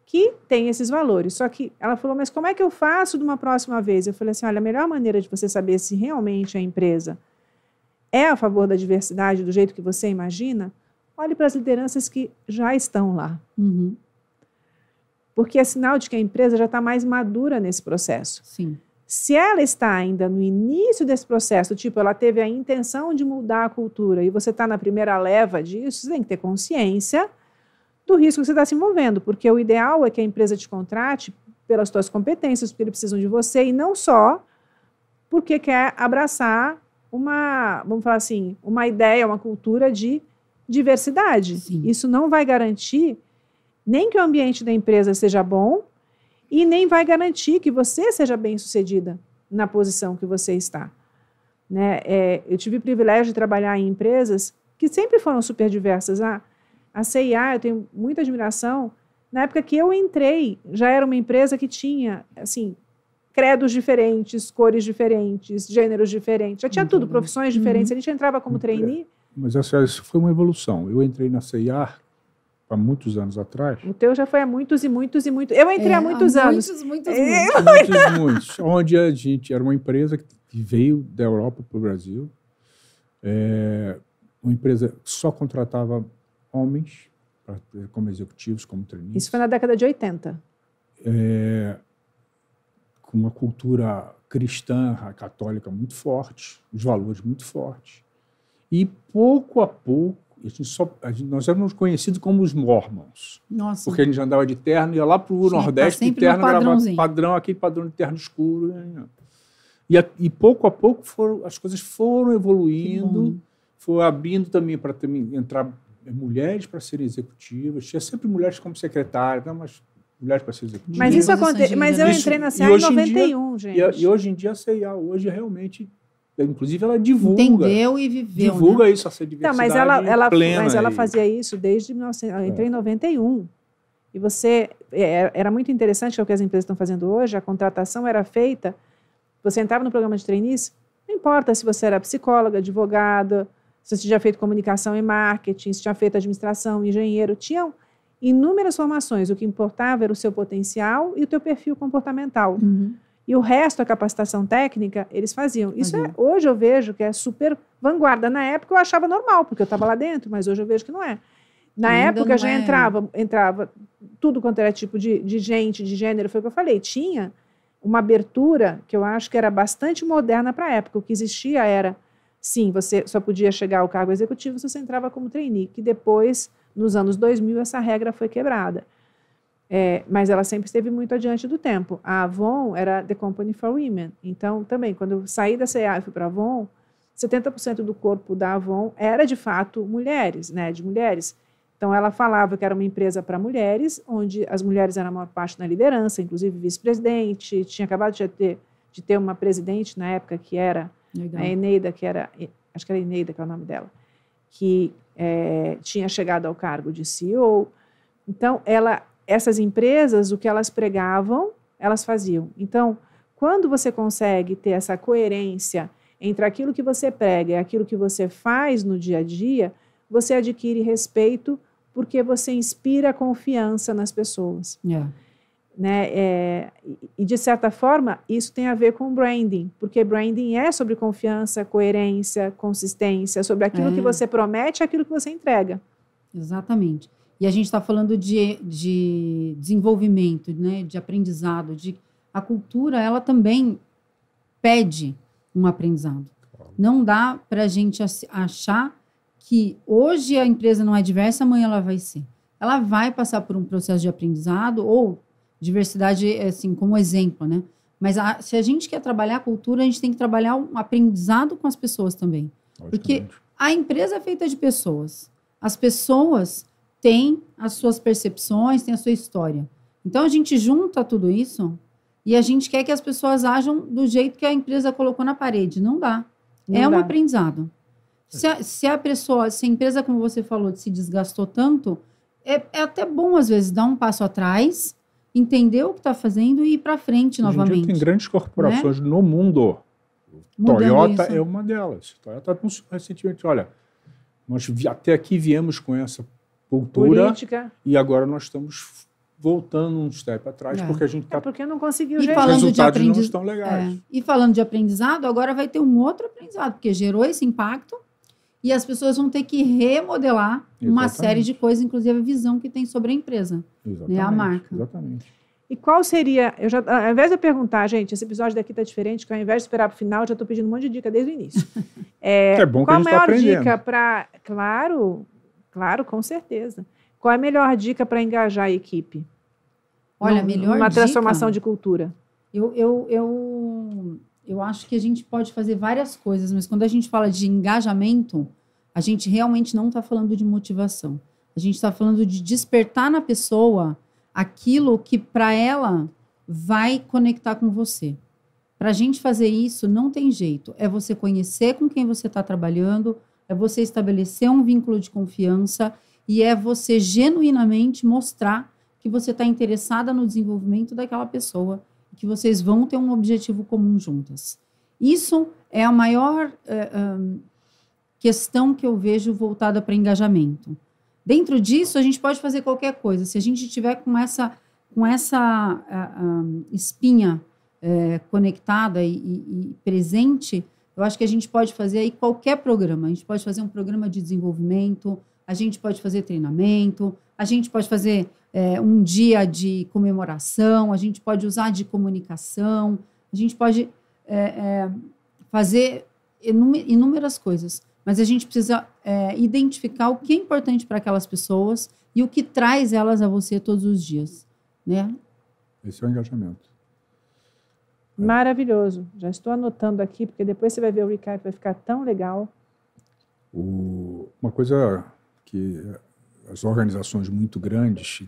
que tem esses valores. Só que ela falou, mas como é que eu faço de uma próxima vez? Eu falei assim, olha, a melhor maneira de você saber se realmente a empresa é a favor da diversidade do jeito que você imagina, olhe para as lideranças que já estão lá. Porque é sinal de que a empresa já está mais madura nesse processo. Sim. Se ela está ainda no início desse processo, tipo, ela teve a intenção de mudar a cultura e você está na primeira leva disso, você tem que ter consciência do risco que você está se envolvendo, porque o ideal é que a empresa te contrate pelas suas competências, porque eles precisam de você, e não só porque quer abraçar vamos falar assim, uma ideia, uma cultura de diversidade. Sim. Isso não vai garantir nem que o ambiente da empresa seja bom, e nem vai garantir que você seja bem-sucedida na posição que você está. Né? Eu tive o privilégio de trabalhar em empresas que sempre foram super diversas. A CIA, eu tenho muita admiração. Na época que eu entrei, já era uma empresa que tinha, assim, credos diferentes, cores diferentes, gêneros diferentes. Já tinha tudo, profissões diferentes. A gente entrava como trainee. Mas isso foi uma evolução. Eu entrei na CIA há muitos anos atrás. O teu já foi há muitos e muitos e muitos. Eu entrei há muitos anos. Muitos. Onde a gente era uma empresa que veio da Europa para o Brasil. Uma empresa que só contratava homens como executivos, como trainees. Isso foi na década de 80. Com uma cultura cristã, católica muito forte, os valores muito fortes. E pouco a pouco, nós éramos conhecidos como os Mormons. Nossa. Porque a gente andava de terno, ia lá para o Nordeste, de terno, gravava padrão, aquele padrão de terno escuro. E pouco a pouco as coisas foram evoluindo, foi abrindo também para entrar mulheres para serem executivas. Tinha sempre mulheres como secretárias, mas mulheres para ser executivas. Mas isso acontece. Mas eu entrei na CIA em 91, gente. E hoje em dia a CIA hoje realmente, inclusive, ela divulga. Entendeu e viveu. Divulga, né? Isso, essa diversidade. Mas ela fazia isso desde 1900. Eu entrei em 91. E era muito interessante o que as empresas estão fazendo hoje. A contratação era feita. Você entrava no programa de trainees, não importa se você era psicóloga, advogada, se você tinha feito comunicação e marketing, se tinha feito administração, engenheiro, tinham inúmeras formações. O que importava era o seu potencial e o teu perfil comportamental. E o resto, a capacitação técnica, eles faziam. Isso hoje eu vejo que é super vanguarda. Na época eu achava normal, porque eu estava lá dentro, mas hoje eu vejo que não é. Na época já entrava tudo quanto era tipo de gente, de gênero, foi o que eu falei. Tinha uma abertura que eu acho que era bastante moderna para a época. O que existia era, sim, você só podia chegar ao cargo executivo se você entrava como trainee, que depois, nos anos 2000, essa regra foi quebrada. Mas ela sempre esteve muito adiante do tempo. A Avon era The Company for Women. Então, também, quando eu saí da CIA e fui para a Avon, 70% do corpo da Avon era, de fato, mulheres, né, de mulheres. Então, ela falava que era uma empresa para mulheres, onde as mulheres eram a maior parte na liderança, inclusive vice-presidente. Tinha acabado de ter uma presidente na época que era a Eneida, acho que era Eneida que é o nome dela, que tinha chegado ao cargo de CEO. Então, essas empresas, o que elas pregavam, elas faziam. Então, quando você consegue ter essa coerência entre aquilo que você prega e aquilo que você faz no dia a dia, você adquire respeito porque você inspira confiança nas pessoas. Né? E, de certa forma, isso tem a ver com branding, porque branding é sobre confiança, coerência, consistência, sobre aquilo que você promete e aquilo que você entrega. Exatamente. E a gente está falando de desenvolvimento, né? De aprendizado. A cultura, ela também pede um aprendizado. Não dá para a gente achar que hoje a empresa não é diversa, amanhã ela vai ser. Ela vai passar por um processo de aprendizado ou diversidade, assim, como exemplo, né? Mas se a gente quer trabalhar a cultura, a gente tem que trabalhar um aprendizado com as pessoas também. Porque a empresa é feita de pessoas. As pessoas têm as suas percepções, têm a sua história. Então, a gente junta tudo isso e a gente quer que as pessoas ajam do jeito que a empresa colocou na parede. Não dá. É um aprendizado. Se a empresa, como você falou, se desgastou tanto, é até bom, às vezes, dar um passo atrás, entender o que está fazendo e ir para frente novamente. Tem grandes corporações no mundo. Toyota é uma delas. Toyota anunciou recentemente, olha, nós até aqui viemos com essa cultura política e agora nós estamos voltando um step atrás porque a gente está... porque não conseguiu os resultados não estão legais. E falando de aprendizado, agora vai ter um outro aprendizado, porque gerou esse impacto e as pessoas vão ter que remodelar uma série de coisas, inclusive a visão que tem sobre a empresa, né, a marca. Exatamente. E qual seria... ao invés de eu perguntar, gente, esse episódio daqui está diferente, que ao invés de esperar para o final, eu já estou pedindo um monte de dica desde o início. É bom que qual a gente está aprendendo. Qual a melhor dica para... Claro, com certeza. Qual é a melhor dica para engajar a equipe? Olha, melhor uma transformação de cultura. Eu acho que a gente pode fazer várias coisas, mas quando a gente fala de engajamento, a gente realmente não está falando de motivação. A gente está falando de despertar na pessoa aquilo que para ela vai conectar com você. Para a gente fazer isso, não tem jeito. É você conhecer com quem você está trabalhando, é você estabelecer um vínculo de confiança e é você genuinamente mostrar que você está interessada no desenvolvimento daquela pessoa, que vocês vão ter um objetivo comum juntas. Isso é a maior questão que eu vejo voltada para engajamento. Dentro disso, a gente pode fazer qualquer coisa. Se a gente tiver com essa espinha conectada e presente, eu acho que a gente pode fazer aí qualquer programa. A gente pode fazer um programa de desenvolvimento, a gente pode fazer treinamento, a gente pode fazer um dia de comemoração, a gente pode usar de comunicação, a gente pode fazer inúmeras coisas. Mas a gente precisa identificar o que é importante para aquelas pessoas e o que traz elas a você todos os dias, né? Esse é o engajamento. Maravilhoso. Já estou anotando aqui, porque depois você vai ver o recap, vai ficar tão legal. Uma coisa que as organizações muito grandes,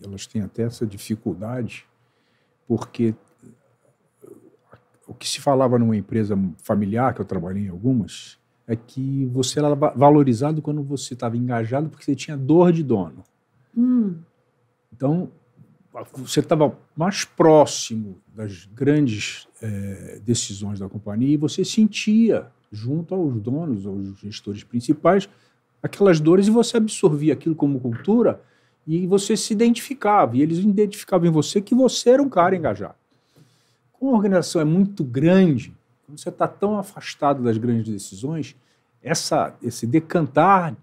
elas têm até essa dificuldade, porque o que se falava numa empresa familiar, que eu trabalhei em algumas, é que você era valorizado quando você estava engajado porque você tinha dor de dono. Então, você estava mais próximo das grandes decisões da companhia e você sentia, junto aos donos, aos gestores principais, aquelas dores e você absorvia aquilo como cultura e você se identificava. E eles identificavam em você que você era um cara engajado. Como a organização é muito grande, quando você está tão afastado das grandes decisões, esse decantar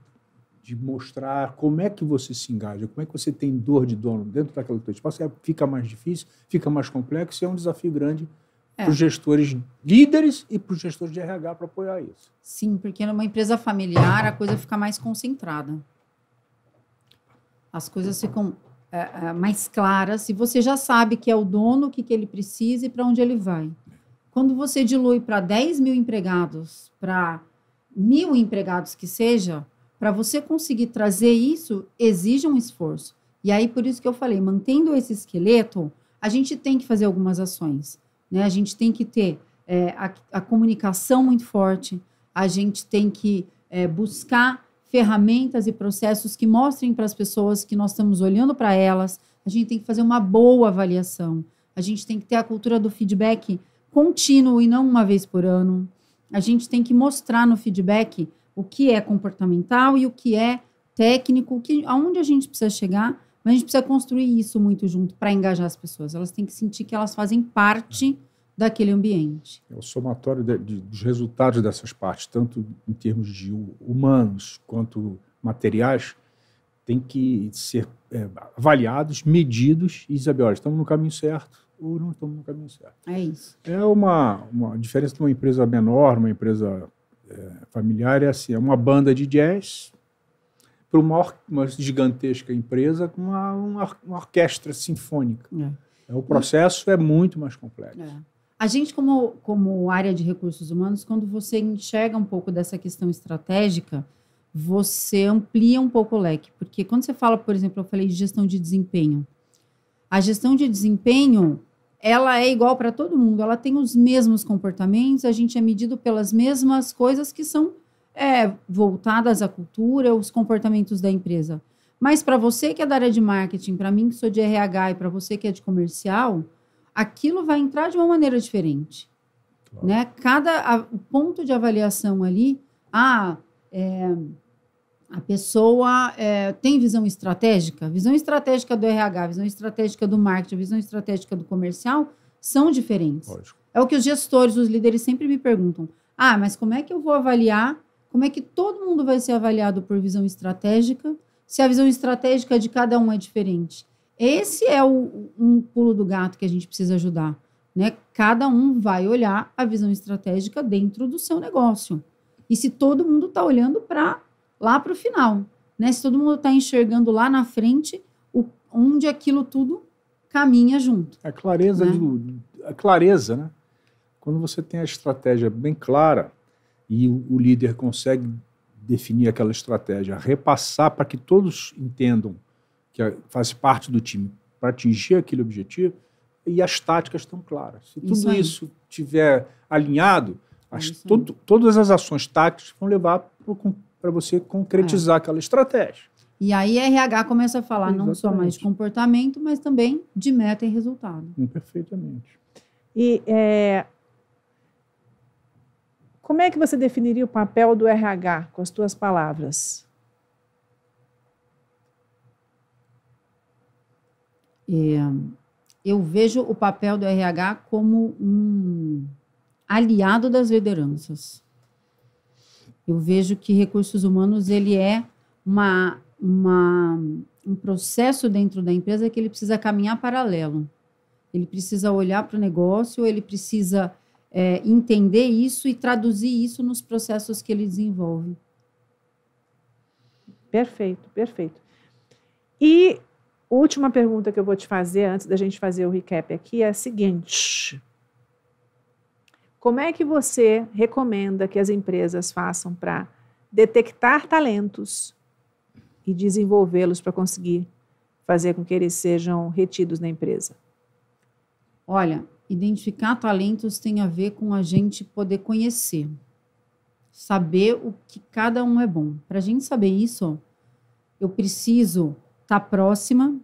de mostrar como é que você se engaja, como é que você tem dor de dono dentro daquele teu espaço, fica mais difícil, fica mais complexo e é um desafio grande para os gestores líderes e para os gestores de RH para apoiar isso. Sim, porque numa empresa familiar a coisa fica mais concentrada. As coisas ficam mais claras e você já sabe que é o dono, o que ele precisa e para onde ele vai. Quando você dilui para 10 mil empregados, para 1.000 empregados que seja, para você conseguir trazer isso, exige um esforço. E aí, por isso que eu falei, mantendo esse esqueleto, a gente tem que fazer algumas ações, né? A gente tem que ter a comunicação muito forte, a gente tem que buscar ferramentas e processos que mostrem para as pessoas que nós estamos olhando para elas, a gente tem que fazer uma boa avaliação, a gente tem que ter a cultura do feedback contínuo e não uma vez por ano, a gente tem que mostrar no feedback o que é comportamental e o que é técnico, aonde a gente precisa chegar, mas a gente precisa construir isso muito junto para engajar as pessoas. Elas têm que sentir que elas fazem parte daquele ambiente. É o somatório dos resultados dessas partes, tanto em termos de humanos quanto materiais, tem que ser avaliados, medidos e dizer, olha, estamos no caminho certo ou não estamos no caminho certo. É isso. É uma diferença de uma empresa menor, uma empresa familiar é assim, é uma banda de jazz para uma gigantesca empresa com uma orquestra sinfônica. O processo é muito mais complexo. A gente, como área de recursos humanos, quando você enxerga um pouco dessa questão estratégica, você amplia um pouco o leque. Porque quando você fala, por exemplo, eu falei de gestão de desempenho. A gestão de desempenho, ela é igual para todo mundo. Ela tem os mesmos comportamentos, a gente é medido pelas mesmas coisas que são voltadas à cultura, os comportamentos da empresa. Mas para você que é da área de marketing, para mim que sou de RH e para você que é de comercial, aquilo vai entrar de uma maneira diferente. Claro. Né? O ponto de avaliação ali, a pessoa tem visão estratégica do RH, visão estratégica do marketing, visão estratégica do comercial, são diferentes. Lógico. É o que os gestores, os líderes sempre me perguntam. Mas como é que eu vou avaliar? Como é que todo mundo vai ser avaliado por visão estratégica, se a visão estratégica de cada um é diferente? Esse é um pulo do gato que a gente precisa ajudar. Né? Cada um vai olhar a visão estratégica dentro do seu negócio. E se todo mundo está olhando lá para o final, né? Se todo mundo está enxergando lá na frente onde aquilo tudo caminha junto. A clareza, né? Quando você tem a estratégia bem clara e o líder consegue definir aquela estratégia, repassar para que todos entendam que faz parte do time para atingir aquele objetivo, e as táticas estão claras. Se tudo isso estiver alinhado, todas as ações táticas vão levar para você concretizar aquela estratégia. E aí a RH começa a falar não só mais de comportamento, mas também de meta e resultado. Perfeitamente. E como é que você definiria o papel do RH com as tuas palavras? Eu vejo o papel do RH como um aliado das lideranças. Eu vejo que recursos humanos ele é um processo dentro da empresa que ele precisa caminhar paralelo. Ele precisa olhar para o negócio, ele precisa entender isso e traduzir isso nos processos que ele desenvolve. Perfeito, perfeito. E última pergunta que eu vou te fazer, antes da gente fazer o recap aqui, é a seguinte. Como é que você recomenda que as empresas façam para detectar talentos e desenvolvê-los para conseguir fazer com que eles sejam retidos na empresa? Olha, identificar talentos tem a ver com a gente poder conhecer, saber o que cada um é bom. Para a gente saber isso, eu preciso estar próxima,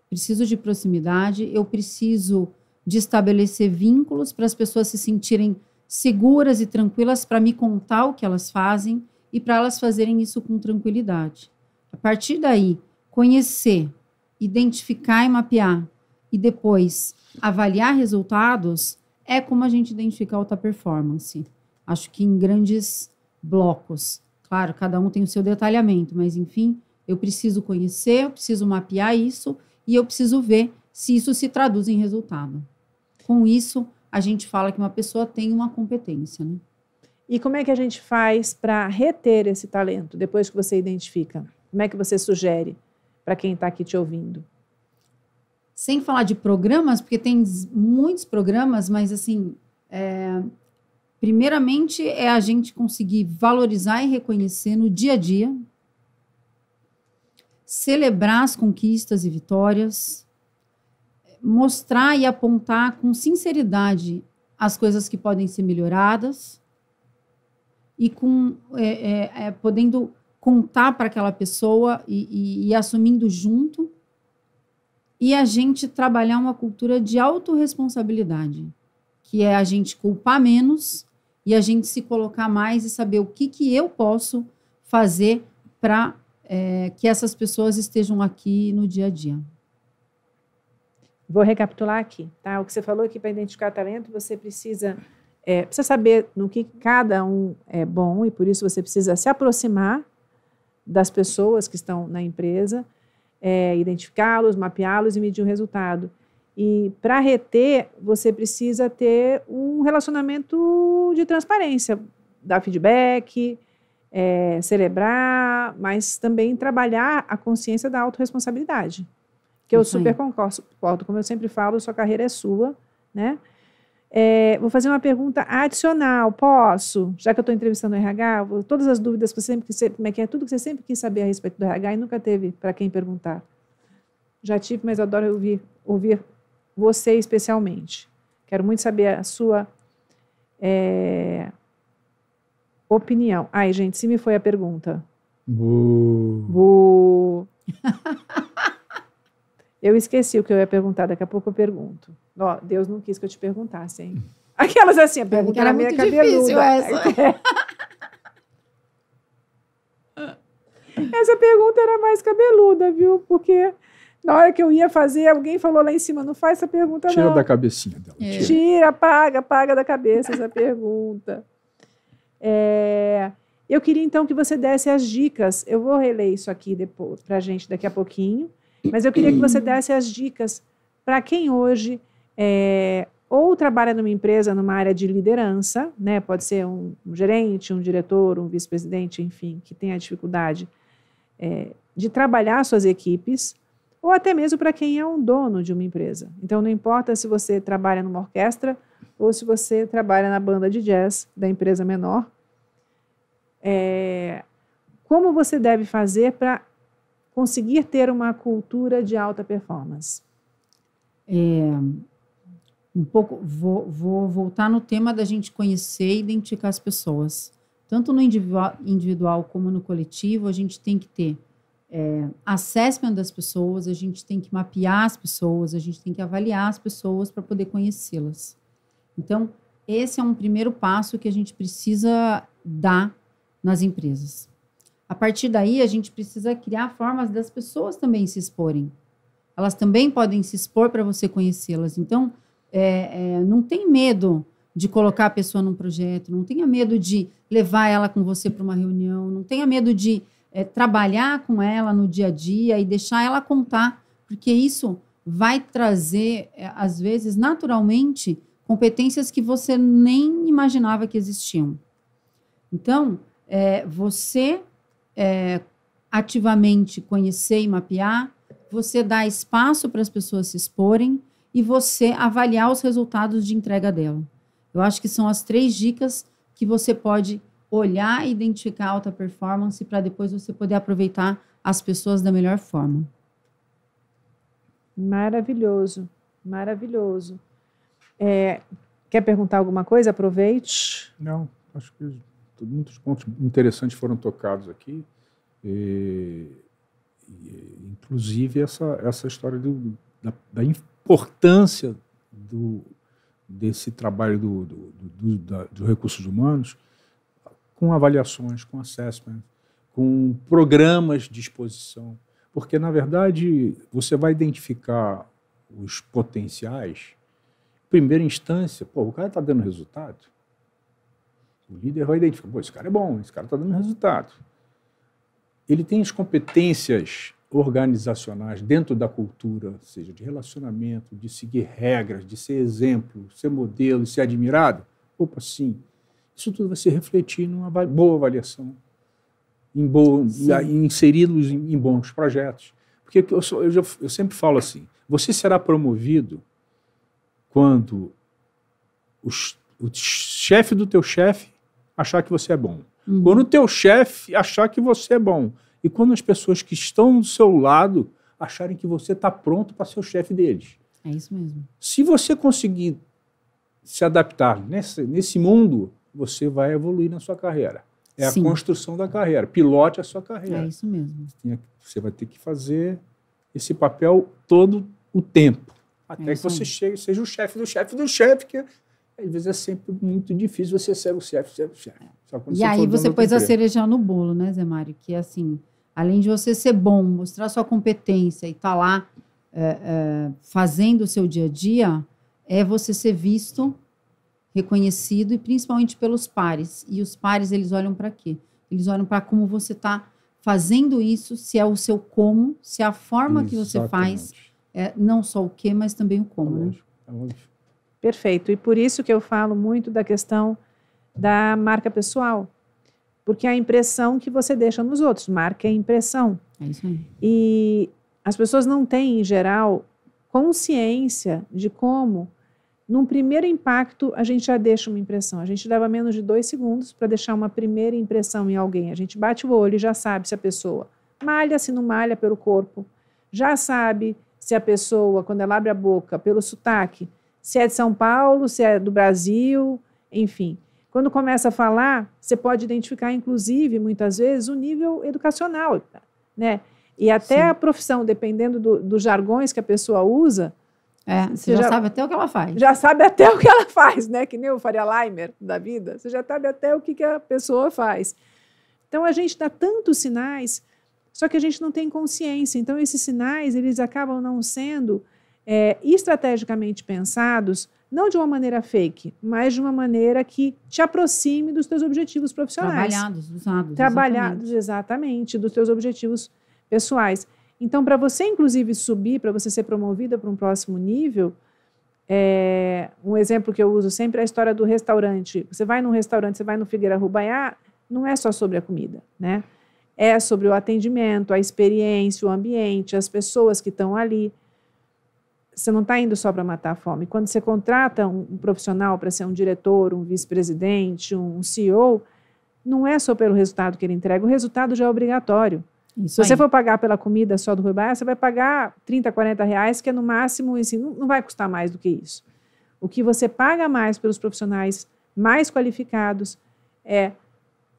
preciso de proximidade, eu preciso de estabelecer vínculos para as pessoas se sentirem seguras e tranquilas para me contar o que elas fazem e para elas fazerem isso com tranquilidade. A partir daí, conhecer, identificar e mapear e depois avaliar resultados é como a gente identifica a alta performance. Acho que em grandes blocos. Claro, cada um tem o seu detalhamento, mas enfim, eu preciso conhecer, eu preciso mapear isso e eu preciso ver se isso se traduz em resultado. Com isso, a gente fala que uma pessoa tem uma competência, né? E como é que a gente faz para reter esse talento depois que você identifica? Como é que você sugere para quem está aqui te ouvindo? Sem falar de programas, porque tem muitos programas, mas assim, primeiramente é a gente conseguir valorizar e reconhecer no dia a dia, celebrar as conquistas e vitórias, mostrar e apontar com sinceridade as coisas que podem ser melhoradas e podendo contar para aquela pessoa e assumindo junto, e a gente trabalhar uma cultura de autorresponsabilidade, que é a gente culpar menos e a gente se colocar mais e saber o que eu posso fazer para que essas pessoas estejam aqui no dia a dia. Vou recapitular aqui, tá? O que você falou aqui, para identificar talento, você precisa saber no que cada um é bom e por isso você precisa se aproximar das pessoas que estão na empresa, identificá-los, mapeá-los e medir o resultado. E para reter, você precisa ter um relacionamento de transparência. dar feedback, celebrar, mas também trabalhar a consciência da autorresponsabilidade. Que eu super concordo. Como eu sempre falo, sua carreira é sua, né? Vou fazer uma pergunta adicional, posso? Já que eu estou entrevistando o RH, todas as dúvidas que você sempre quis, como é que é, tudo que você sempre quis saber a respeito do RH e nunca teve para quem perguntar. Já tive, mas eu adoro ouvir você especialmente. Quero muito saber a sua opinião. Ai, gente, se me foi a pergunta. Eu esqueci o que eu ia perguntar, daqui a pouco eu pergunto. Ó, Deus não quis que eu te perguntasse, hein? Aquelas assim, a pergunta era meio cabeluda. Essa pergunta era mais cabeluda, viu? Porque na hora que eu ia fazer, alguém falou lá em cima, não faz essa pergunta, tira não. Da cabecinha dela. Tira, apaga da cabeça essa pergunta. Eu queria, então, que você desse as dicas. Eu vou reler isso aqui depois pra gente daqui a pouquinho. Mas eu queria que você desse as dicas para quem hoje ou trabalha numa empresa, numa área de liderança, né? Pode ser um gerente, um diretor, um vice-presidente, enfim, que tem a dificuldade de trabalhar suas equipes, ou até mesmo para quem é um dono de uma empresa. Então, não importa se você trabalha numa orquestra ou se você trabalha na banda de jazz da empresa menor, como você deve fazer para conseguir ter uma cultura de alta performance? Vou voltar no tema da gente conhecer e identificar as pessoas. Tanto no individual como no coletivo, a gente tem que ter assessment das pessoas, a gente tem que mapear as pessoas, a gente tem que avaliar as pessoas para poder conhecê-las. Então, esse é um primeiro passo que a gente precisa dar nas empresas. A partir daí, a gente precisa criar formas das pessoas também se exporem. Elas também podem se expor para você conhecê-las. Então, não tem medo de colocar a pessoa num projeto, não tenha medo de levar ela com você para uma reunião, não tenha medo de trabalhar com ela no dia a dia e deixar ela contar, porque isso vai trazer, às vezes, naturalmente, competências que você nem imaginava que existiam. Então, você ativamente conhecer e mapear, você dá espaço para as pessoas se exporem e você avaliar os resultados de entrega dela. Eu acho que são as 3 dicas que você pode olhar e identificar a alta performance para depois você poder aproveitar as pessoas da melhor forma. Maravilhoso, maravilhoso. Quer perguntar alguma coisa? Aproveite. Não, acho que muitos pontos interessantes foram tocados aqui. Inclusive essa história da importância desse trabalho dos recursos humanos com avaliações, com assessment, com programas de exposição, porque, na verdade, você vai identificar os potenciais. Em primeira instância, o cara está dando resultado. O líder vai identificar, esse cara é bom, esse cara está dando resultado. Ele tem as competências organizacionais dentro da cultura, seja de relacionamento, de seguir regras, de ser exemplo, ser modelo, ser admirado. Sim. Isso tudo vai se refletir numa boa avaliação, em inseri-los em bons projetos. Porque eu sempre falo assim, você será promovido quando o chefe do teu chefe achar que você é bom. Quando o teu chefe achar que você é bom. E quando as pessoas que estão do seu lado acharem que você está pronto para ser o chefe deles. É isso mesmo. Se você conseguir se adaptar nesse mundo, você vai evoluir na sua carreira. É Sim. a construção da carreira. Pilote a sua carreira. É isso mesmo. Você vai ter que fazer esse papel todo o tempo. Até que você seja o chefe do chefe do chefe, que às vezes é sempre muito difícil você ser o chefe. E aí você pôs a cereja no bolo, né, Zé Mário? Que assim, além de você ser bom, mostrar sua competência e estar lá fazendo o seu dia a dia, é você ser visto, reconhecido e principalmente pelos pares. E os pares, eles olham para quê? Eles olham para como você está fazendo isso, se é o seu como, se é a forma que você faz, não só o que, mas também o como, né? Perfeito. E por isso que eu falo muito da questão da marca pessoal. Porque é a impressão que você deixa nos outros. Marca é impressão. É isso aí. E as pessoas não têm, em geral, consciência de como, num primeiro impacto, a gente já deixa uma impressão. A gente leva menos de 2 segundos para deixar uma primeira impressão em alguém. A gente bate o olho e já sabe se a pessoa malha, se não malha pelo corpo. Já sabe se a pessoa, quando ela abre a boca, pelo sotaque, se é de São Paulo, se é do Brasil, enfim. Quando começa a falar, você pode identificar, inclusive, muitas vezes, o nível educacional, né? E até Sim. a profissão, dependendo dos jargões que a pessoa usa. Você já sabe até o que ela faz. Já sabe até o que ela faz, né? Que nem o Faria Limer da vida. Você já sabe até o que a pessoa faz. Então, a gente dá tantos sinais, só que a gente não tem consciência. Então, esses sinais, eles acabam não sendo estrategicamente pensados, não de uma maneira fake, mas de uma maneira que te aproxime dos teus objetivos profissionais. Trabalhados, usados. Trabalhados, exatamente, dos teus objetivos pessoais. Então, para você, inclusive, subir, para você ser promovida para um próximo nível, um exemplo que eu uso sempre é a história do restaurante. Você vai num restaurante, você vai no Figueira Rubaiá, não é só sobre a comida, né? É sobre o atendimento, a experiência, o ambiente, as pessoas que estão ali. Você não está indo só para matar a fome. Quando você contrata um profissional para ser um diretor, um vice-presidente, um CEO, não é só pelo resultado que ele entrega, o resultado já é obrigatório. Se você for pagar pela comida só do Rubaiá, você vai pagar 30, 40 reais, que é no máximo, assim, não vai custar mais do que isso. O que você paga mais pelos profissionais mais qualificados é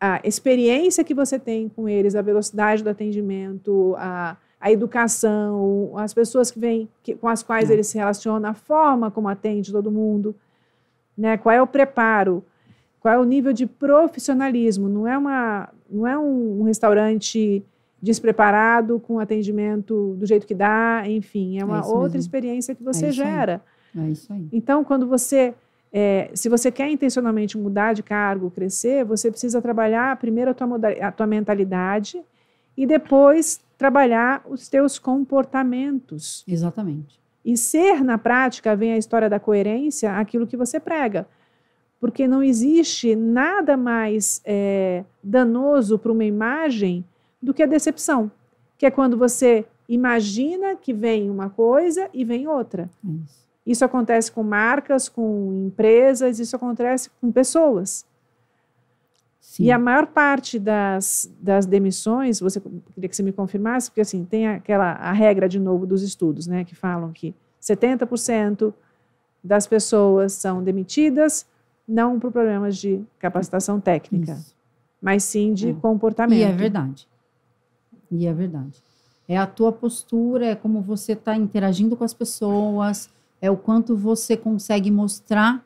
a experiência que você tem com eles, a velocidade do atendimento, a educação, as pessoas que vêm, com as quais eles se relacionam, a forma como atende todo mundo, né? Qual é o preparo, qual é o nível de profissionalismo. Não é um restaurante despreparado, com atendimento do jeito que dá, enfim, é uma outra experiência que você gera. É isso aí. Então, quando se você quer intencionalmente mudar de cargo, crescer, você precisa trabalhar primeiro a tua mentalidade e depois trabalhar os teus comportamentos. Exatamente. E ser, na prática, vem a história da coerência, aquilo que você prega. Porque não existe nada mais danoso para uma imagem do que a decepção, que é quando você imagina que vem uma coisa e vem outra. Isso acontece com marcas, com empresas, isso acontece com pessoas. Sim. E a maior parte das demissões, queria que você me confirmasse, porque assim, tem a regra de novo dos estudos, né, que falam que 70% das pessoas são demitidas, não por problemas de capacitação técnica, mas sim de comportamento. E é verdade. É a tua postura, é como você está interagindo com as pessoas, é o quanto você consegue mostrar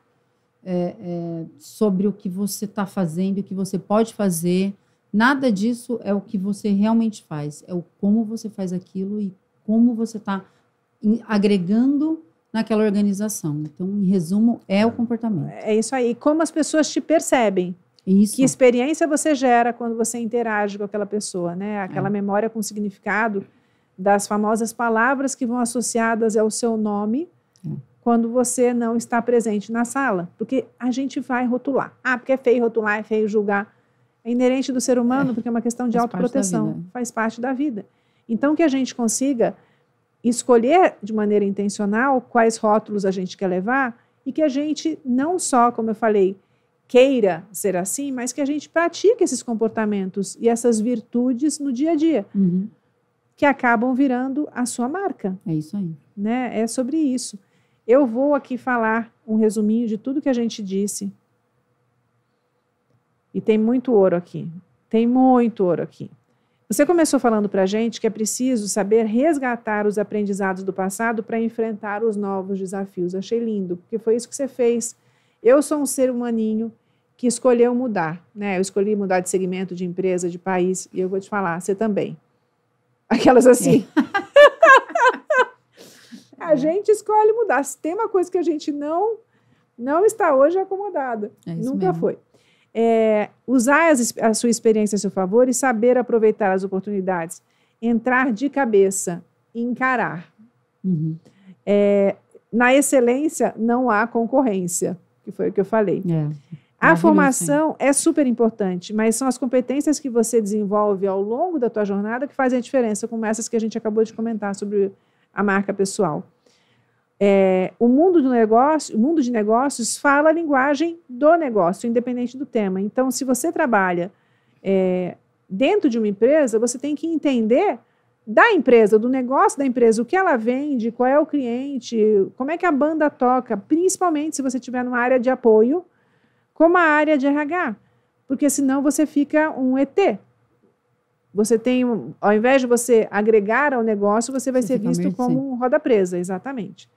sobre o que você está fazendo, o que você pode fazer. Nada disso é o que você realmente faz, é o como você faz aquilo e como você está agregando naquela organização. Então, em resumo, é o comportamento. É isso aí. Como as pessoas te percebem. Isso. Que experiência você gera quando você interage com aquela pessoa, né? Aquela memória com significado das famosas palavras que vão associadas ao seu nome quando você não está presente na sala. Porque a gente vai rotular. Porque é feio rotular, é feio julgar. É inerente do ser humano, porque é uma questão de autoproteção. Faz parte da vida. Então, que a gente consiga escolher de maneira intencional quais rótulos a gente quer levar e que a gente não só, como eu falei, queira ser assim, mas que a gente pratique esses comportamentos e essas virtudes no dia a dia, que acabam virando a sua marca. É isso aí. Né? É sobre isso. Eu vou aqui falar um resuminho de tudo que a gente disse. E tem muito ouro aqui. Tem muito ouro aqui. Você começou falando para a gente que é preciso saber resgatar os aprendizados do passado para enfrentar os novos desafios. Achei lindo, porque foi isso que você fez. Eu sou um ser humaninho que escolheu mudar, né? Eu escolhi mudar de segmento, de empresa, de país, e eu vou te falar, você também. Aquelas assim. A gente escolhe mudar. Se tem uma coisa que a gente não está hoje acomodada. Nunca mesmo. Foi. Usar a sua experiência a seu favor e saber aproveitar as oportunidades. Entrar de cabeça, encarar. Na excelência, não há concorrência, que foi o que eu falei. A formação é super importante, mas são as competências que você desenvolve ao longo da tua jornada que fazem a diferença, como essas que a gente acabou de comentar sobre a marca pessoal. O mundo de negócios fala a linguagem do negócio, independente do tema. Então, se você trabalha dentro de uma empresa, você tem que entender da empresa, do negócio da empresa, o que ela vende, qual é o cliente, como é que a banda toca, principalmente se você estiver numa área de apoio, como a área de RH, porque senão você fica um ET. Você tem, ao invés de você agregar ao negócio, você vai ser visto como um roda presa, exatamente.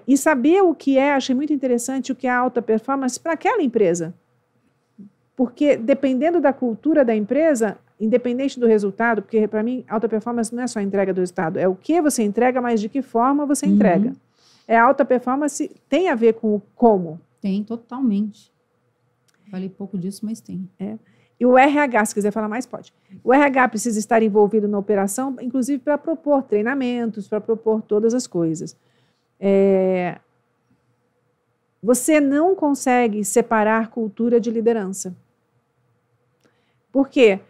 E saber o que achei muito interessante, o que é alta performance para aquela empresa. Porque dependendo da cultura da empresa, independente do resultado, porque para mim alta performance não é só a entrega do resultado, é o que você entrega, mas de que forma você entrega. Alta performance tem a ver com o como. Tem, totalmente. Falei pouco disso, mas tem. E o RH, se quiser falar mais, pode. O RH precisa estar envolvido na operação, inclusive para propor treinamentos, para propor todas as coisas. Você não consegue separar cultura de liderança. Por quê?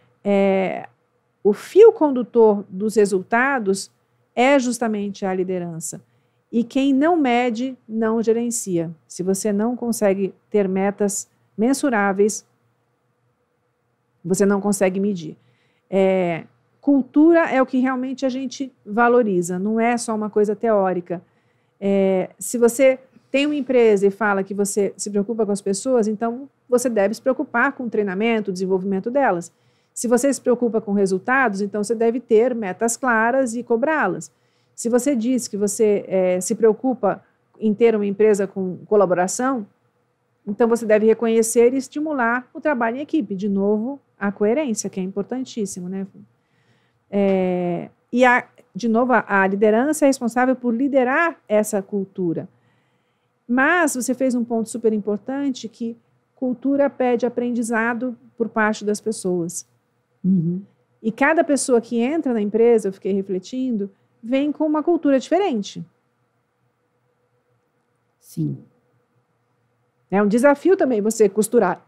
O fio condutor dos resultados é justamente a liderança. E quem não mede, não gerencia. Se você não consegue ter metas mensuráveis, você não consegue medir. Cultura é o que realmente a gente valoriza, não é só uma coisa teórica. Se você tem uma empresa e fala que você se preocupa com as pessoas, então você deve se preocupar com o treinamento, o desenvolvimento delas. Se você se preocupa com resultados, então você deve ter metas claras e cobrá-las. Se você diz que você se preocupa em ter uma empresa com colaboração, então você deve reconhecer e estimular o trabalho em equipe. De novo, a coerência, que é importantíssimo, né? De novo, a liderança é responsável por liderar essa cultura. Mas você fez um ponto super importante, que cultura pede aprendizado por parte das pessoas. E cada pessoa que entra na empresa, eu fiquei refletindo, vem com uma cultura diferente. Sim. É um desafio também você costurar.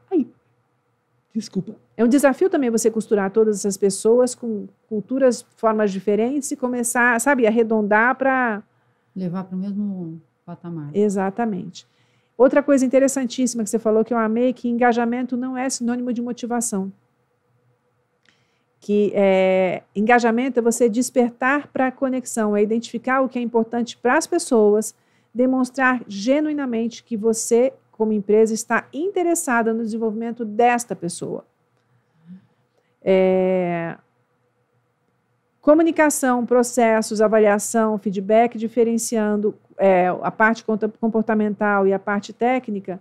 Desculpa. É um desafio também você costurar todas essas pessoas com culturas, formas diferentes e começar, sabe, arredondar para... levar para o mesmo patamar. Exatamente. Outra coisa interessantíssima que você falou, que eu amei, que engajamento não é sinônimo de motivação. Que engajamento é você despertar para a conexão, é identificar o que é importante para as pessoas, demonstrar genuinamente que você, como empresa, está interessada no desenvolvimento desta pessoa. Comunicação, processos, avaliação, feedback, diferenciando a parte comportamental e a parte técnica,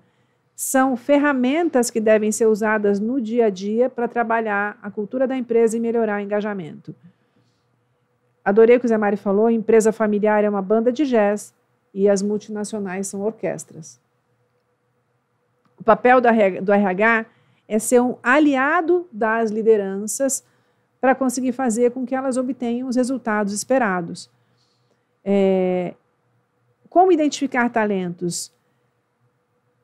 são ferramentas que devem ser usadas no dia a dia para trabalhar a cultura da empresa e melhorar o engajamento. Adorei o que o Zé Mari falou, a empresa familiar é uma banda de jazz e as multinacionais são orquestras. O papel do RH é ser um aliado das lideranças para conseguir fazer com que elas obtenham os resultados esperados. Como identificar talentos?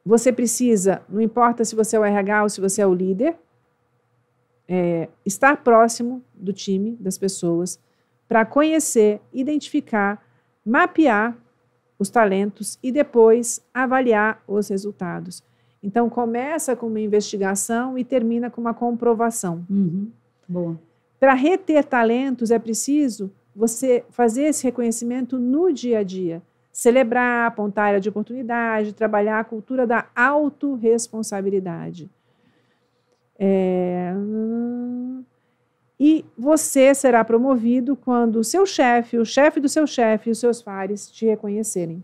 Você precisa, não importa se você é o RH ou se você é o líder, estar próximo do time, das pessoas, para conhecer, identificar, mapear os talentos e depois avaliar os resultados. Então, começa com uma investigação e termina com uma comprovação. Boa. Para reter talentos, é preciso você fazer esse reconhecimento no dia a dia. Celebrar, apontar área de oportunidade, trabalhar a cultura da autorresponsabilidade. E você será promovido quando o seu chefe, o chefe do seu chefe e os seus pares te reconhecerem.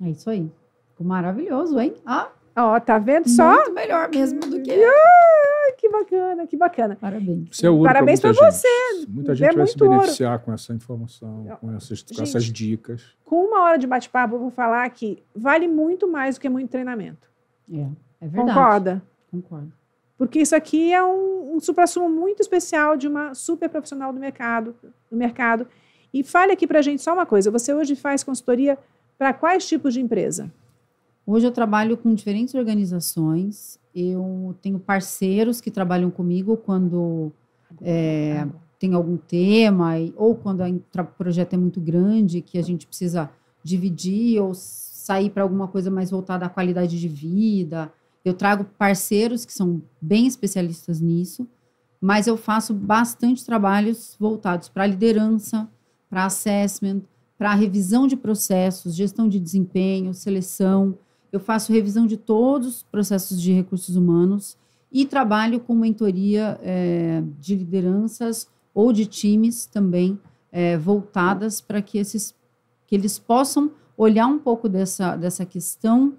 É isso aí. Ficou maravilhoso, hein? Tá vendo só? Muito melhor mesmo do que... Que bacana, que bacana. Parabéns. Você é ouro. Parabéns para você. Muita gente vai se beneficiar com essa informação, com essas dicas. Com 1 hora de bate-papo, eu vou falar que vale muito mais do que muito treinamento. É verdade. Concorda? Concordo. Porque isso aqui é um supra-sumo muito especial de uma super profissional do mercado. E fale aqui para a gente só uma coisa. Você hoje faz consultoria para quais tipos de empresa? Hoje eu trabalho com diferentes organizações. Eu tenho parceiros que trabalham comigo quando tem algum tema ou quando o projeto é muito grande, que a gente precisa dividir ou sair para alguma coisa mais voltada à qualidade de vida. Eu trago parceiros que são bem especialistas nisso, mas eu faço bastante trabalhos voltados para liderança, para assessment, para revisão de processos, gestão de desempenho, seleção. Eu faço revisão de todos os processos de recursos humanos e trabalho com mentoria de lideranças ou de times também voltadas para que eles possam olhar um pouco dessa questão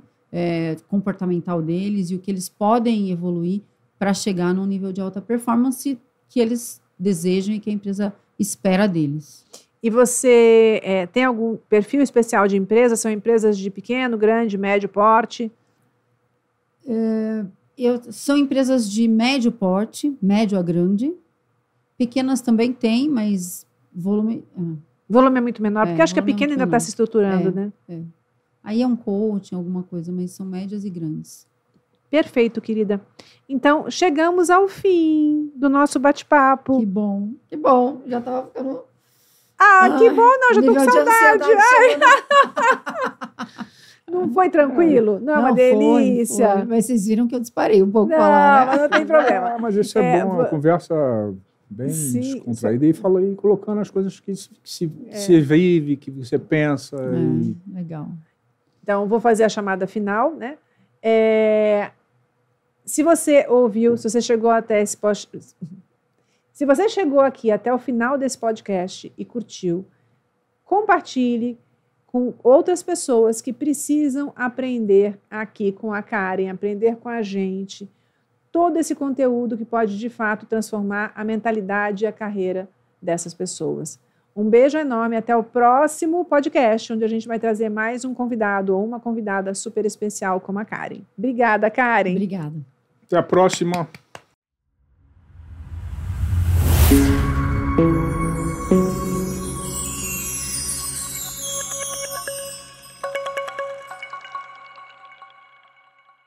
comportamental deles e o que eles podem evoluir para chegar num nível de alta performance que eles desejam e que a empresa espera deles. E você tem algum perfil especial de empresa? São empresas de pequeno, grande, médio porte? São empresas de médio porte, médio a grande. Pequenas também tem, mas volume... Volume é muito menor, porque acho que a pequena ainda está se estruturando, né? Aí é um coaching, alguma coisa, mas são médias e grandes. Perfeito, querida. Então, chegamos ao fim do nosso bate-papo. Que bom, que bom. Já estava ficando... que bom, não, já estou com saudade. Não foi tranquilo? Não, uma delícia. Foi. Mas vocês viram que eu disparei um pouco. Não tem problema. Mas isso é bom, uma conversa bem descontraída e colocando as coisas que se vive, que você pensa. Legal. Então, vou fazer a chamada final, né? Se você ouviu, se você chegou até esse se você chegou aqui até o final desse podcast e curtiu, compartilhe com outras pessoas que precisam aprender aqui com a Karen, aprender com a gente, todo esse conteúdo que pode, de fato, transformar a mentalidade e a carreira dessas pessoas. Um beijo enorme, até o próximo podcast, onde a gente vai trazer mais um convidado ou uma convidada super especial como a Karen. Obrigada, Karen. Obrigada. Até a próxima.